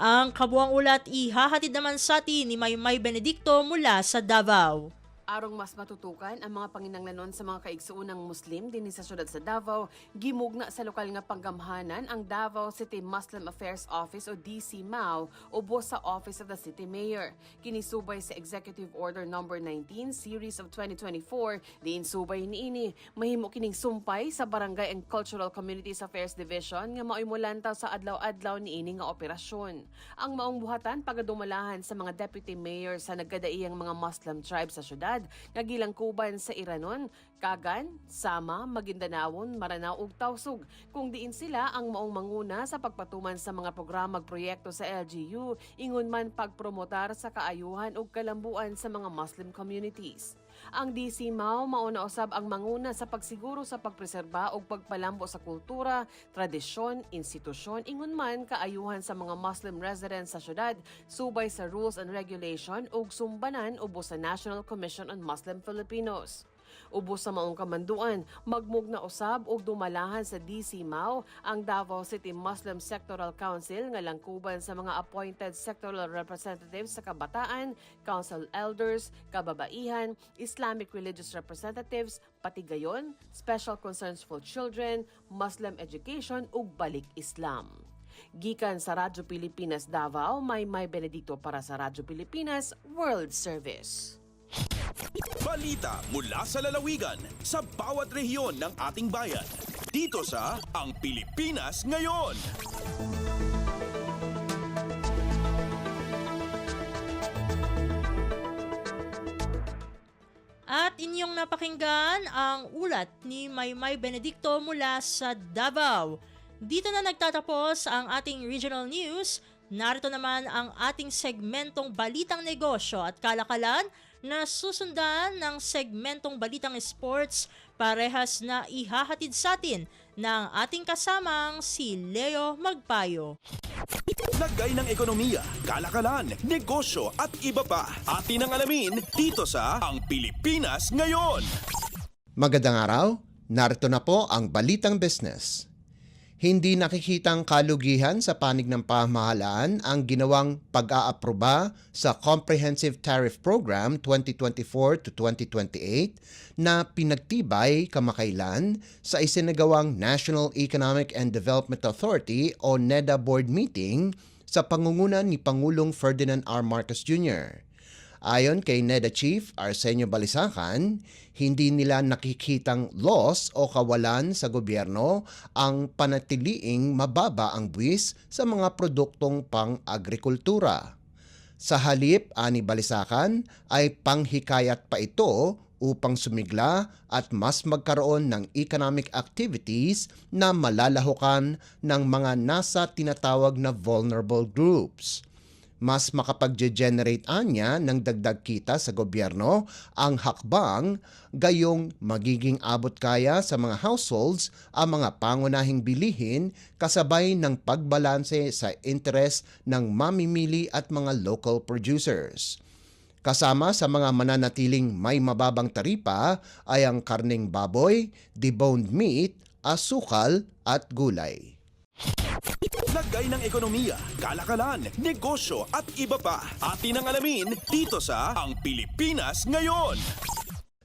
Speaker 3: Ang kabuang ulat ihahatid naman sa atin ni Maymay Benedicto mula sa Davao.
Speaker 14: Arong mas matutukan ang mga panginanglanon sa mga kaigsuunang Muslim din sa syudad sa Davao, gimugna sa lokal nga panggamhanan ang Davao City Muslim Affairs Office o DCMAO ubos sa Office of the City Mayor. Kinisubay sa Executive Order No. 19 Series of 2024, diin subay niini mahimo kining sumpay sa Barangay and Cultural Communities Affairs Division nga mao'y mulantaw sa adlaw-adlaw niini nga operasyon. Ang maong buhatan pagadumalahan sa mga deputy mayor sa nagkadaiyang mga Muslim tribes sa syudad nga gilangkuban sa Iranon, Kagan, Sama, Maguindanao, Maranao ug Tausug, kung diin sila ang maong manguna sa pagpatuman sa mga programag proyekto sa LGU, ingon man pagpromotar sa kaayuhan ug kalambuan sa mga Muslim communities. Ang DCMAO mauna usab ang manguna sa pagsiguro sa pagpreserba ug pagpalambo sa kultura, tradisyon, institusyon, ingon man kaayuhan sa mga Muslim residents sa syudad, subay sa rules and regulation ug sumbanan ubos sa National Commission on Muslim Filipinos. Ubos sa maong kamanduan, magmug na usab og dumalahan sa DCMAO ang Davao City Muslim Sectoral Council nga langkuban sa mga appointed sectoral representatives sa kabataan, council elders, kababaihan, Islamic religious representatives, pati gayon, special concerns for children, Muslim education ug balik Islam. Gikan sa Radyo Pilipinas Davao, Maymay Benedicto para sa Radyo Pilipinas World Service.
Speaker 2: Balita mula sa lalawigan sa bawat rehiyon ng ating bayan. Dito sa Ang Pilipinas Ngayon.
Speaker 3: At inyong napakinggan ang ulat ni Maymay Benedicto mula sa Davao. Dito na nagtatapos ang ating regional news. Narito naman ang ating segmentong Balitang Negosyo at Kalakalan na susundan ng segmentong Balitang Sports, parehas na ihahatid sa atin ng ating kasamang si Leo Magpayo.
Speaker 2: Lagay ng ekonomiya, kalakalan, negosyo at iba pa. Atin ang alamin dito sa Ang Pilipinas Ngayon.
Speaker 15: Magandang araw, narito na po ang Balitang Business. Hindi nakikitang kalugihan sa panig ng pamahalaan ang ginawang pag-aaproba sa Comprehensive Tariff Program 2024 to 2028 na pinagtibay kamakailan sa isinagawang National Economic and Development Authority o NEDA Board meeting sa pangunguna ni Pangulong Ferdinand R. Marcos Jr. Ayon kay NEDA Chief Arsenio Balisacan, hindi nila nakikitang loss o kawalan sa gobyerno ang panatiliing mababa ang buwis sa mga produktong pang-agrikultura. Sa halip, ani Balisacan, ay panghikayat pa ito upang sumigla at mas magkaroon ng economic activities na malalahukan ng mga nasa tinatawag na vulnerable groups. Mas makapag-generate anya ng dagdag kita sa gobyerno ang hakbang, gayong magiging abot kaya sa mga households ang mga pangunahing bilihin kasabay ng pagbalanse sa interes ng mamimili at mga local producers. Kasama sa mga mananatiling may mababang taripa ay ang karneng baboy, deboned meat, asukal at gulay.
Speaker 2: Lagay ng ekonomiya, kalakalan, negosyo at iba pa. Atin ang alamin dito sa Ang Pilipinas Ngayon.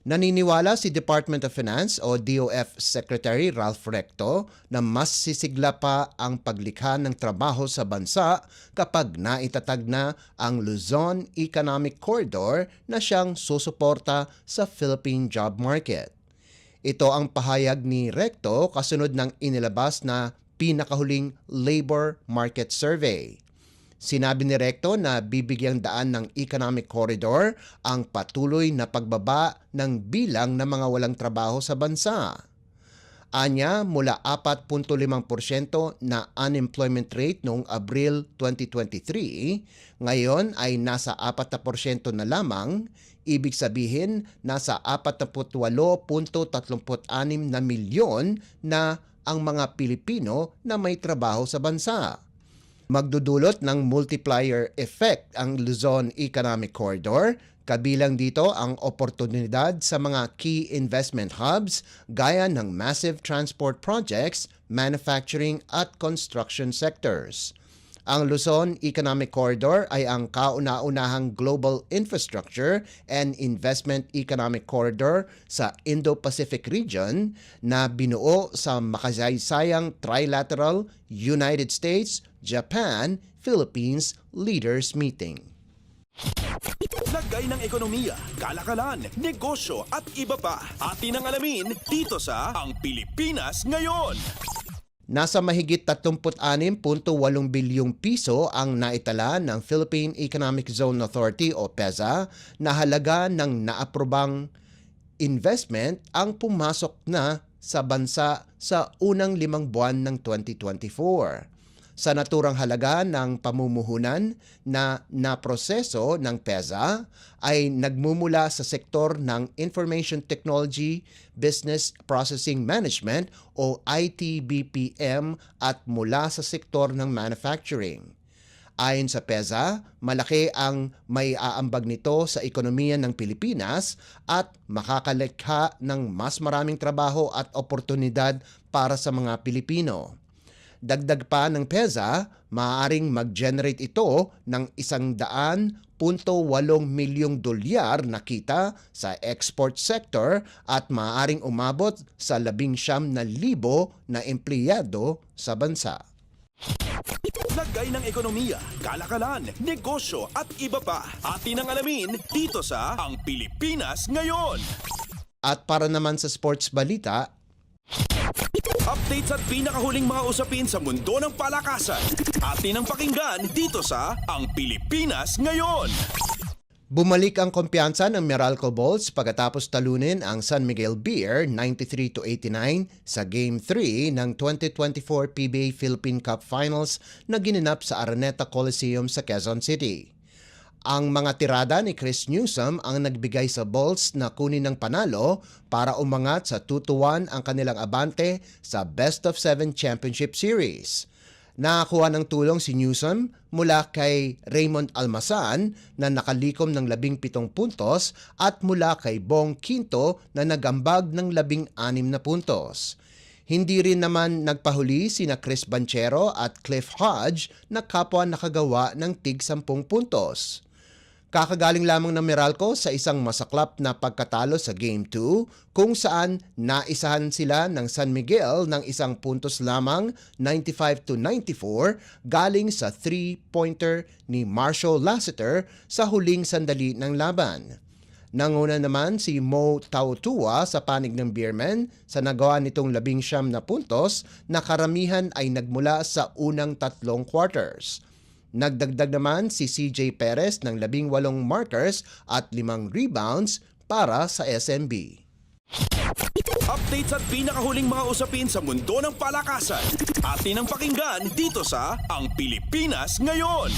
Speaker 15: Naniniwala si Department of Finance o DOF Secretary Ralph Recto na mas sisigla pa ang paglikha ng trabaho sa bansa kapag naitatag na ang Luzon Economic Corridor na siyang susuporta sa Philippine job market. Ito ang pahayag ni Recto kasunod ng inilabas na pinakahuling labor market survey. Sinabi ni Recto na bibigyang daan ng economic corridor ang patuloy na pagbaba ng bilang ng mga walang trabaho sa bansa. Anya, mula 4.5% na unemployment rate noong Abril 2023, ngayon ay nasa 4% na lamang, ibig sabihin nasa 48.36 na milyon na ang mga Pilipino na may trabaho sa bansa. Magdudulot ng multiplier effect ang Luzon Economic Corridor, kabilang dito ang oportunidad sa mga key investment hubs gaya ng massive transport projects, manufacturing at construction sectors. Ang Luzon Economic Corridor ay ang kauna-unahang global infrastructure and investment economic corridor sa Indo-Pacific region na binuo sa makasaysayang trilateral United States, Japan, Philippines Leaders Meeting.
Speaker 2: Lagay ng ekonomiya, kalakalan, negosyo at iba pa. Atin ang alamin dito sa Ang Pilipinas Ngayon.
Speaker 15: Nasa mahigit 36.8 bilyong piso ang naitala ng Philippine Economic Zone Authority o PEZA na halaga ng naaprobang investment ang pumasok na sa bansa sa unang 5 buwan ng 2024. Sa naturang halaga ng pamumuhunan na naproseso ng PEZA ay nagmumula sa sektor ng Information Technology, Business Processing Management o IT-BPM at mula sa sektor ng manufacturing. Ayon sa PEZA, malaki ang may aambag nito sa ekonomiya ng Pilipinas at makakalikha ng mas maraming trabaho at oportunidad para sa mga Pilipino. Dagdag pa ng PEZA, maaaring mag-generate ito ng 100.8 milyong dolyar na kita sa export sector at maaaring umabot sa 19,000 na empleyado sa bansa.
Speaker 2: Lagay ng ekonomiya, kalakalan, negosyo at iba pa. Atin ang alamin dito sa Ang Pilipinas Ngayon.
Speaker 15: At para naman sa sports balita,
Speaker 2: updates at pinakahuling mga usapin sa mundo ng palakasan. Atin ang pakinggan dito sa Ang Pilipinas Ngayon.
Speaker 15: bumalik ang kumpiyansa ng Meralco Bolts pagkatapos talunin ang San Miguel Beer 93-89 sa Game 3 ng 2024 PBA Philippine Cup Finals na ginanap sa Araneta Coliseum sa Quezon City. Ang mga tirada ni Chris Newsom ang nagbigay sa Bolts na kunin ng panalo para umangat sa 2-1 ang kanilang abante sa Best of 7 Championship Series. Nakakuha ng tulong si Newsom mula kay Raymond Almasan na nakalikom ng 17 puntos at mula kay Bong Quinto na nagambag ng 16 na puntos. Hindi rin naman nagpahuli sina Chris Banchero at Cliff Hodge na kapwa nakagawa ng tig 10 puntos. Kakagaling lamang ng Meralco sa isang masaklap na pagkatalo sa Game 2 kung saan naisahan sila ng San Miguel ng 1 puntos lamang 95-94 galing sa 3-pointer ni Marshall Lassiter sa huling sandali ng laban. Nanguna naman si Mo Tautua sa panig ng Beermen sa nagawa nitong 19 na puntos na karamihan ay nagmula sa unang 3 quarters. Nagdagdag naman si CJ Perez ng 18 markers at 5 rebounds para sa SMB.
Speaker 2: Updates at pinakahuling mga usapin sa mundo ng palakasan. Atin ang pakinggan dito sa Ang Pilipinas Ngayon.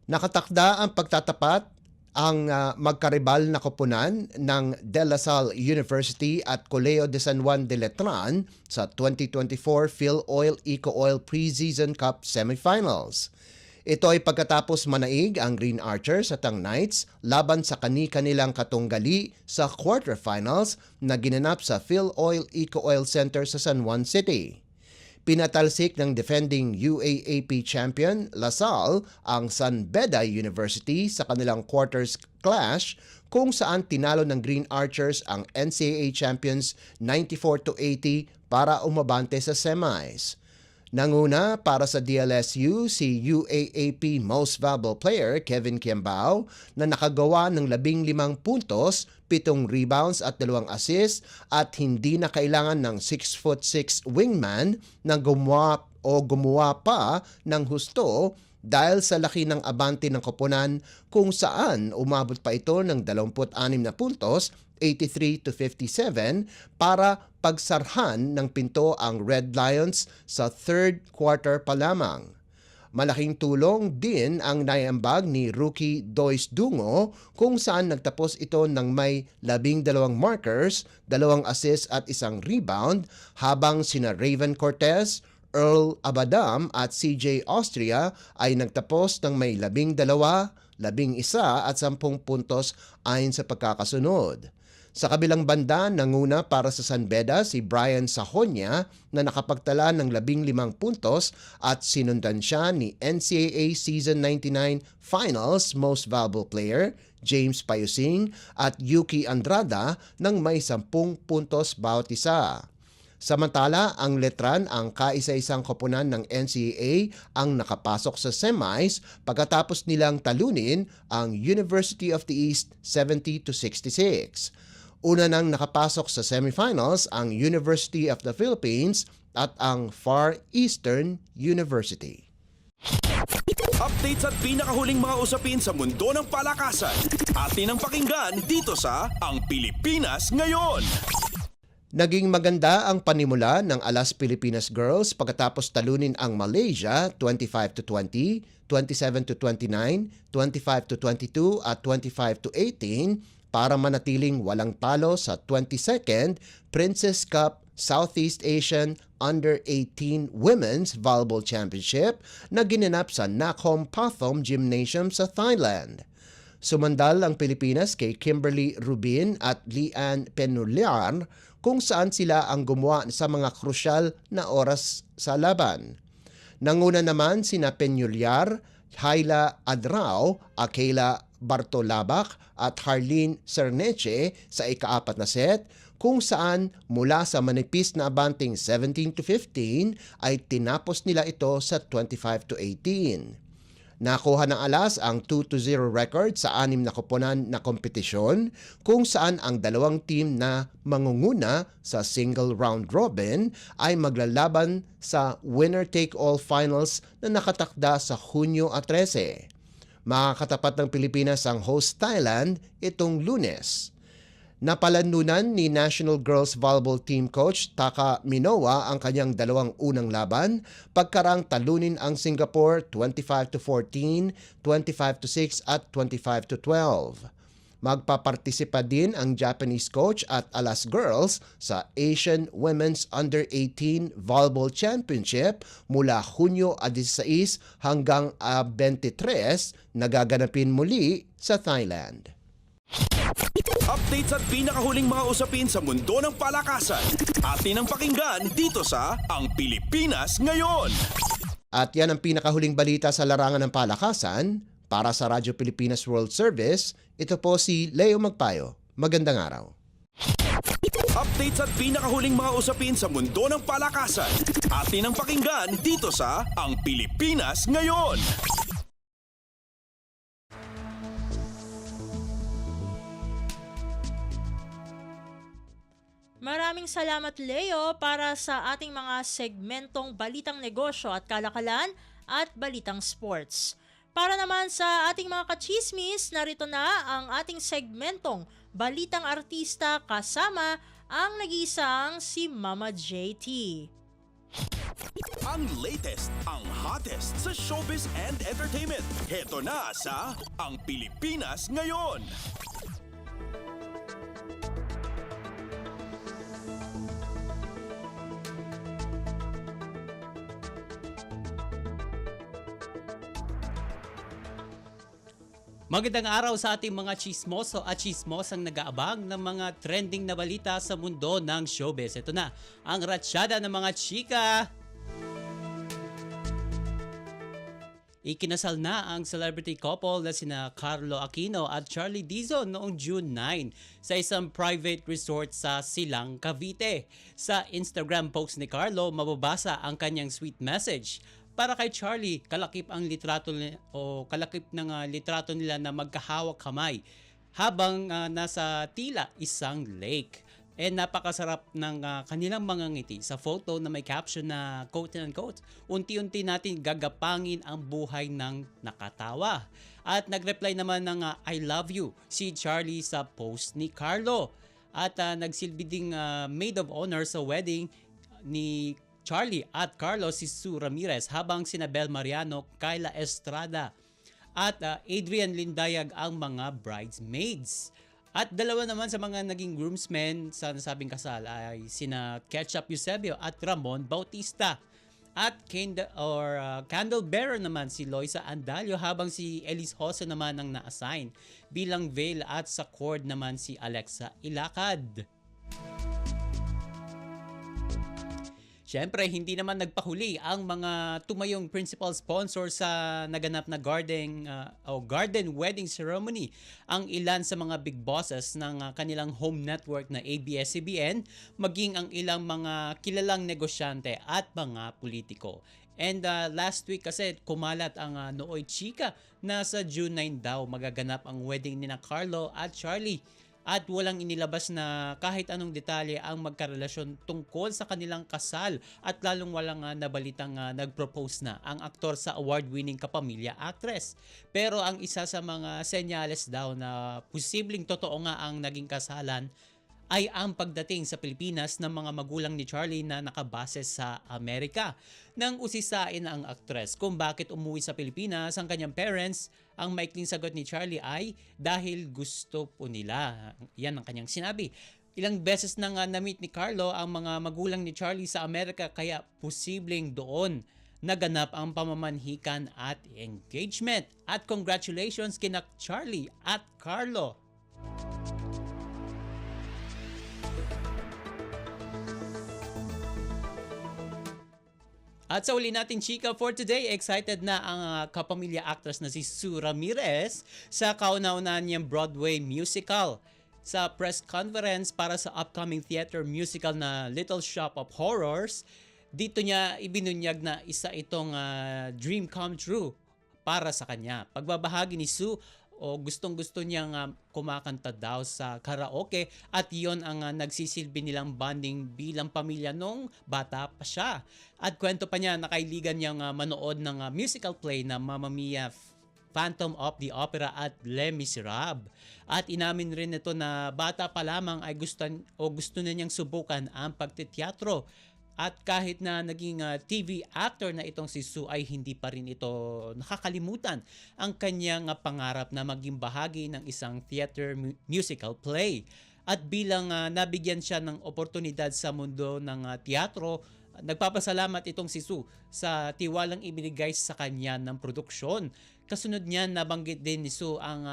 Speaker 15: Nakatakda ang pagtatapat ang magkaribal na koponan ng De La Salle University at Colegio de San Juan de Letran sa 2024 PhilOil Eco-Oil Preseason Cup Semifinals. Ito ay pagkatapos manaig ang Green Archers at ang Knights laban sa kani-kanilang katunggali sa quarterfinals na ginanap sa PhilOil Eco-Oil Center sa San Juan City. Pinatalsik ng defending UAAP champion LaSalle ang San Beda University sa kanilang quarters clash kung saan tinalo ng Green Archers ang NCAA champions 94-80 para umabante sa semis. Nanguna para sa DLSU si UAAP Most Valuable Player Kevin Kiambao na nakagawa ng 15 puntos, 7 rebounds at 2 assists at hindi na kailangan ng 6'6" wingman na gumawa pa ng husto dahil sa laki ng abante ng koponan kung saan umabot pa ito ng 26 na puntos, 83-57 para pagsarhan ng pinto ang Red Lions sa third quarter pa lamang. Malaking tulong din ang naiambag ni rookie Dois Dungo kung saan nagtapos ito ng may 12 markers, 2 assists at 1 rebound habang sina Raven Cortez, Earl Abadam at CJ Austria ay nagtapos ng may 12, 11 at 10 puntos ayon sa pagkakasunod. Sa kabilang banda, nanguna para sa San Beda si Brian Sajonia na nakapagtala ng 15 puntos at sinundan siya ni NCAA Season 99 Finals Most Valuable Player James Payusing at Yuki Andrada ng may 10 puntos bawat isa. Samantala, ang Letran ang kaisa-isang koponan ng NCAA ang nakapasok sa semis pagkatapos nilang talunin ang University of the East 70-66. Una nang nakapasok sa semifinals ang University of the Philippines at ang Far Eastern University.
Speaker 2: Updates at pinakahuling mga usapin sa mundo ng palakasan. Atin ang pakinggan dito sa Ang Pilipinas Ngayon.
Speaker 15: Naging maganda ang panimula ng Alas Pilipinas Girls pagkatapos talunin ang Malaysia 25-20, 27-29, 25-22 at 25-18 para manatiling walang talo sa 22nd Princess Cup Southeast Asian Under-18 Women's Volleyball Championship na ginanap sa Nakhon Pathom Gymnasium sa Thailand. Sumandal ang Pilipinas kay Kimberly Rubin at Lian Penuliar kung saan sila ang gumawa sa mga krusyal na oras sa laban. Nanguna naman sina Penuliar, Hayla Adrao, Akela Bartolabak at Harleen Cerneche sa ika-4 na set kung saan mula sa manipis na abanting 17-15 ay tinapos nila ito sa 25-18. Nakuha ng Alas ang 2-0 record sa 6 na koponan na kompetisyon kung saan ang dalawang team na mangunguna sa single round robin ay maglalaban sa winner-take-all finals na nakatakda sa Hunyo 13. Makakatapat ng Pilipinas ang host Thailand itong Lunes. Napalanunan ni National Girls Volleyball Team Coach Taka Minowa ang kanyang dalawang unang laban pagkarang talunin ang Singapore 25-14, 25-6 at 25-12. Magpapartisipa din ang Japanese coach at Alas Girls sa Asian Women's Under-18 Volleyball Championship mula Hunyo 16 hanggang 23 na gaganapin muli sa Thailand.
Speaker 2: Updates at pinakahuling mga usapin sa mundo ng palakasan. Atin ang pakinggan dito sa Ang Pilipinas Ngayon.
Speaker 15: At yan ang pinakahuling balita sa larangan ng palakasan. Para sa Radyo Pilipinas World Service, ito po si Leo Magpayo. Magandang araw.
Speaker 2: Updates at pinakahuling mga usapin sa mundo ng palakasan. Atin ang pakinggan dito sa Ang Pilipinas Ngayon.
Speaker 3: Maraming salamat Leo para sa ating mga segmentong Balitang Negosyo at Kalakalan at Balitang Sports. Para naman sa ating mga kachismis, narito na ang ating segmentong Balitang Artista kasama ang nag-iisang si Mama JT.
Speaker 2: Ang latest, ang hottest sa showbiz and entertainment. Heto na sa Ang Pilipinas Ngayon.
Speaker 16: Magandang araw sa ating mga chismoso at chismosang nag-aabang ng mga trending na balita sa mundo ng showbiz. Ito na, ang ratsyada ng mga chika. Ikinasal na ang celebrity couple na sina Carlo Aquino at Charlie Dizon noong June 9 sa isang private resort sa Silang, Cavite. Sa Instagram post ni Carlo, mababasa ang kanyang sweet message. Para kay Charlie, kalakip ng litrato nila na magkahawak kamay habang nasa tila isang lake. Napakasarap ng kanilang mga ngiti sa photo na may caption na quote-unquote, unti-unti natin gagapangin ang buhay ng nakatawa. At nag-reply naman ng I love you si Charlie sa post ni Carlo. At nagsilbi ding maid of honor sa wedding ni Charlie at Carlos si Sue Ramirez, habang sina Bel Mariano, Kyla Estrada at Adrian Lindayag ang mga bridesmaids. At dalawa naman sa mga naging groomsmen sa nasabing kasal ay sina Ketchup Eusebio at Ramon Bautista. At candle bearer naman si Loisa Andalio, habang si Elise Hosso naman ang na-assign bilang veil, at sa cord naman si Alexa Ilacad. Siyempre, hindi naman nagpahuli ang mga tumayong principal sponsor sa naganap na garden wedding ceremony. Ang ilan sa mga big bosses ng kanilang home network na ABS-CBN, maging ang ilang mga kilalang negosyante at mga politiko. And last week kasi kumalat ang nooy chika na sa June 9 daw magaganap ang wedding ni na Carlo at Charlie. At walang inilabas na kahit anong detalye ang magkarelasyon tungkol sa kanilang kasal, at lalong walang nabalitang nag-propose na ang aktor sa award-winning kapamilya actress. Pero ang isa sa mga senyales daw na posibleng totoo nga ang naging kasalan ay ang pagdating sa Pilipinas ng mga magulang ni Charlie na nakabase sa Amerika. Nang usisain ang aktres kung bakit umuwi sa Pilipinas ang kanyang parents, ang maikling sagot ni Charlie ay dahil gusto po nila. Yan ang kanyang sinabi. Ilang beses nang na-meet ni Carlo ang mga magulang ni Charlie sa Amerika, kaya posibleng doon naganap ang pamamanhikan at engagement. At congratulations kina Charlie at Carlo. At sa uli nating chika for today, excited na ang kapamilya actress na si Sue Ramirez sa kauna-unahan niyang Broadway musical. Sa press conference para sa upcoming theater musical na Little Shop of Horrors, dito niya ibinunyag na isa itong dream come true para sa kanya. Pagbabahagi ni Sue, gustong-gusto niyang kumakanta daw sa karaoke, at yon ang nagsisilbi nilang bonding bilang pamilya nung bata pa siya. At kwento pa niya, nakailigan niyang manood ng musical play na Mamma Mia, Phantom of the Opera at Les Miserables. At inamin rin ito na bata pa lamang ay gusto na niyang subukan ang pagteteatro. At kahit na naging TV actor na itong si Sue, ay hindi pa rin ito nakakalimutan ang kanyang pangarap na maging bahagi ng isang theater musical play. At bilang nabigyan siya ng oportunidad sa mundo ng teatro, nagpapasalamat itong si Sue sa tiwalang ibinigay sa kanya ng produksyon. Kasunod niyan, nabanggit din ni Sue ang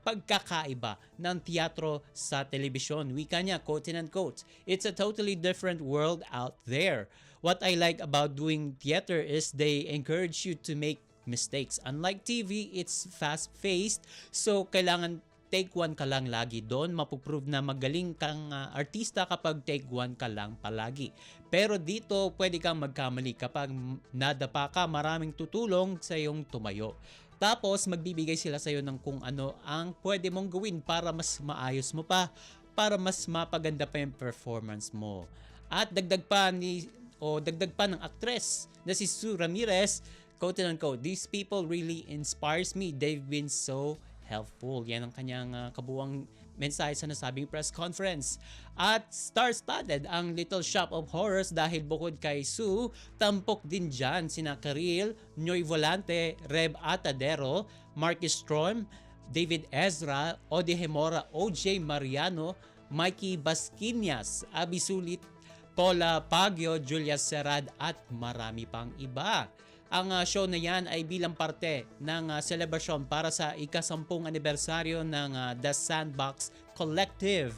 Speaker 16: pagkakaiba ng teatro sa telebisyon. Wika niya, quote-unquote, "It's a totally different world out there. What I like about doing theater is they encourage you to make mistakes. Unlike TV, it's fast-paced, so kailangan take one ka lang lagi. Doon mapuprove na magaling kang artista kapag take one ka lang palagi. Pero dito, pwede kang magkamali. Kapag nadapa ka, maraming tutulong sa iyong tumayo. Tapos, magbibigay sila sa iyo ng kung ano ang pwede mong gawin para mas maayos mo pa, para mas mapaganda pa yung performance mo." At dagdag pa ng aktres na si Sue Ramirez, quote and unquote, these people really inspires me. They've been so helpful. Yan ang kanyang kabuwang mensahe sa nasabing press conference. At star-studded ang Little Shop of Horrors dahil bukod kay Sue, tampok din dyan sina Karil, Noy Volante, Reb Atadero, Marcus Strom, David Ezra, Odi Hemora, OJ Mariano, Mikey Basquinas, Abi Sulit, Paula Pagyo, Julia Serad at marami pang iba. Ang show na yan ay bilang parte ng selebrasyon para sa ika-10 anibersaryo ng The Sandbox Collective.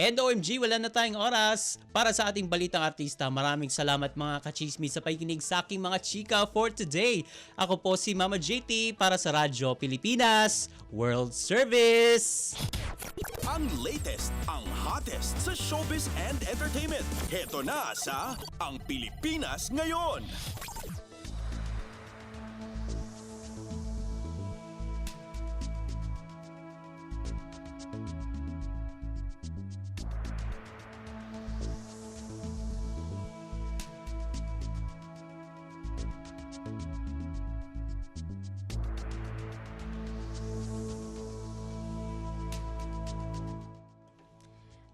Speaker 16: And OMG, wala na tayong oras para sa ating balitang artista. Maraming salamat mga kachismis sa pakikinig sa aking mga chika for today. Ako po si Mama JT para sa Radyo Pilipinas World Service.
Speaker 2: Ang latest, ang hottest sa showbiz and entertainment. Heto na sa Ang Pilipinas Ngayon.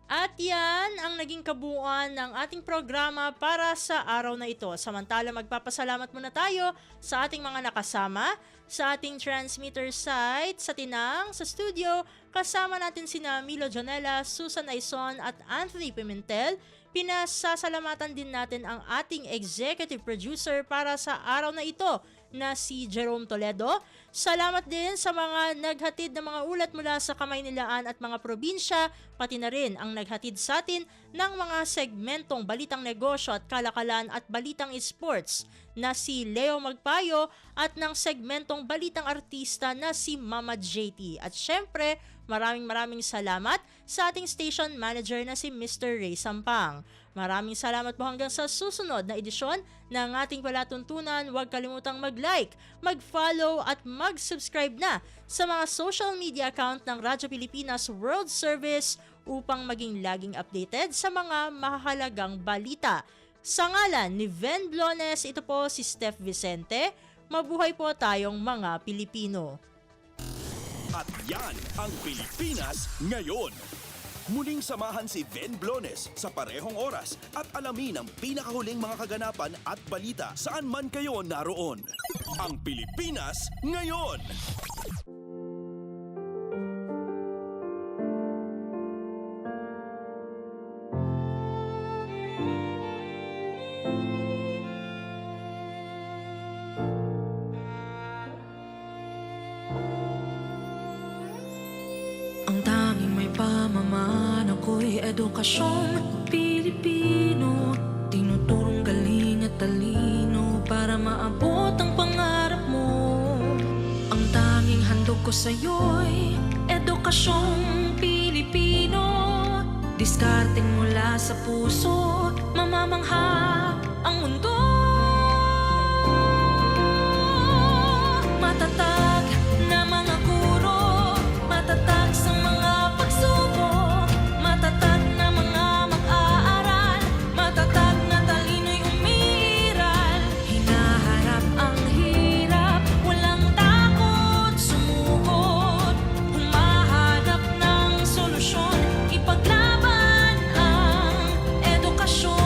Speaker 3: At yan ang naging kabuuan ng ating programa para sa araw na ito. Samantala, magpapasalamat muna tayo sa ating mga nakasama, sa ating transmitter site, sa Tinang, sa studio. Kasama natin sina Milo Jonella, Susan Aison at Anthony Pimentel. Pinasasalamatan din natin ang ating executive producer para sa araw na ito na si Jerome Toledo. Salamat din sa mga naghatid ng mga ulat mula sa Kamaynilaan at mga probinsya, pati na rin ang naghatid sa atin ng mga segmentong Balitang Negosyo at Kalakalan at Balitang Esports na si Leo Magpayo at ng segmentong Balitang Artista na si Mama JT. At syempre, maraming salamat sa ating station manager na si Mr. Ray Sampang. Maraming salamat po hanggang sa susunod na edisyon ng ating palatuntunan. Huwag kalimutang mag-like, mag-follow at mag-subscribe na sa mga social media account ng Radyo Pilipinas World Service upang maging laging updated sa mga mahalagang balita. Sa ngalan ni Ven Blones, ito po si Steph Vicente. Mabuhay po tayong mga Pilipino.
Speaker 2: At yan ang Pilipinas Ngayon. Muling samahan si Ven Blones sa parehong oras at alamin ang pinakahuling mga kaganapan at balita saan man kayo naroon. Ang Pilipinas Ngayon!
Speaker 17: Ang tanging may pamaman ako'y edukasyong Pilipino. Tinuturong galing at talino para maabot ang pangarap mo. Ang tanging handog ko sa'yo'y edukasyong Pilipino. Diskarteng mula sa puso, mamamangha ang mundo. Matatag na mga guro, matatag sa mga pagsubok, matatag na mga mag-aaral, matatag na talino'y umiiral. Hinaharap ang hirap, walang takot sumugod, humahanap ng solusyon, ipaglaban ang edukasyon.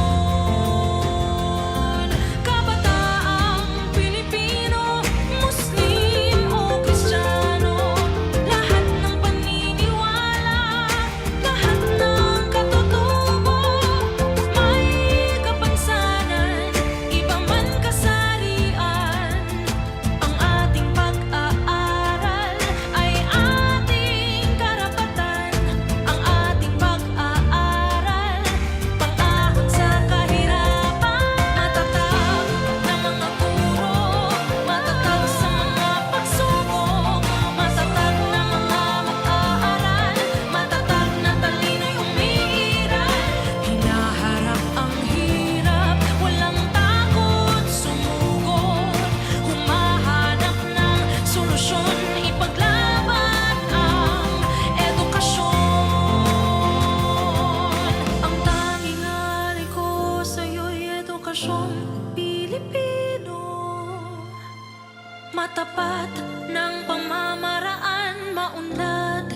Speaker 17: matapat ng pamamaraan, maunlad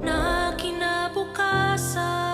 Speaker 17: na kinabukasan.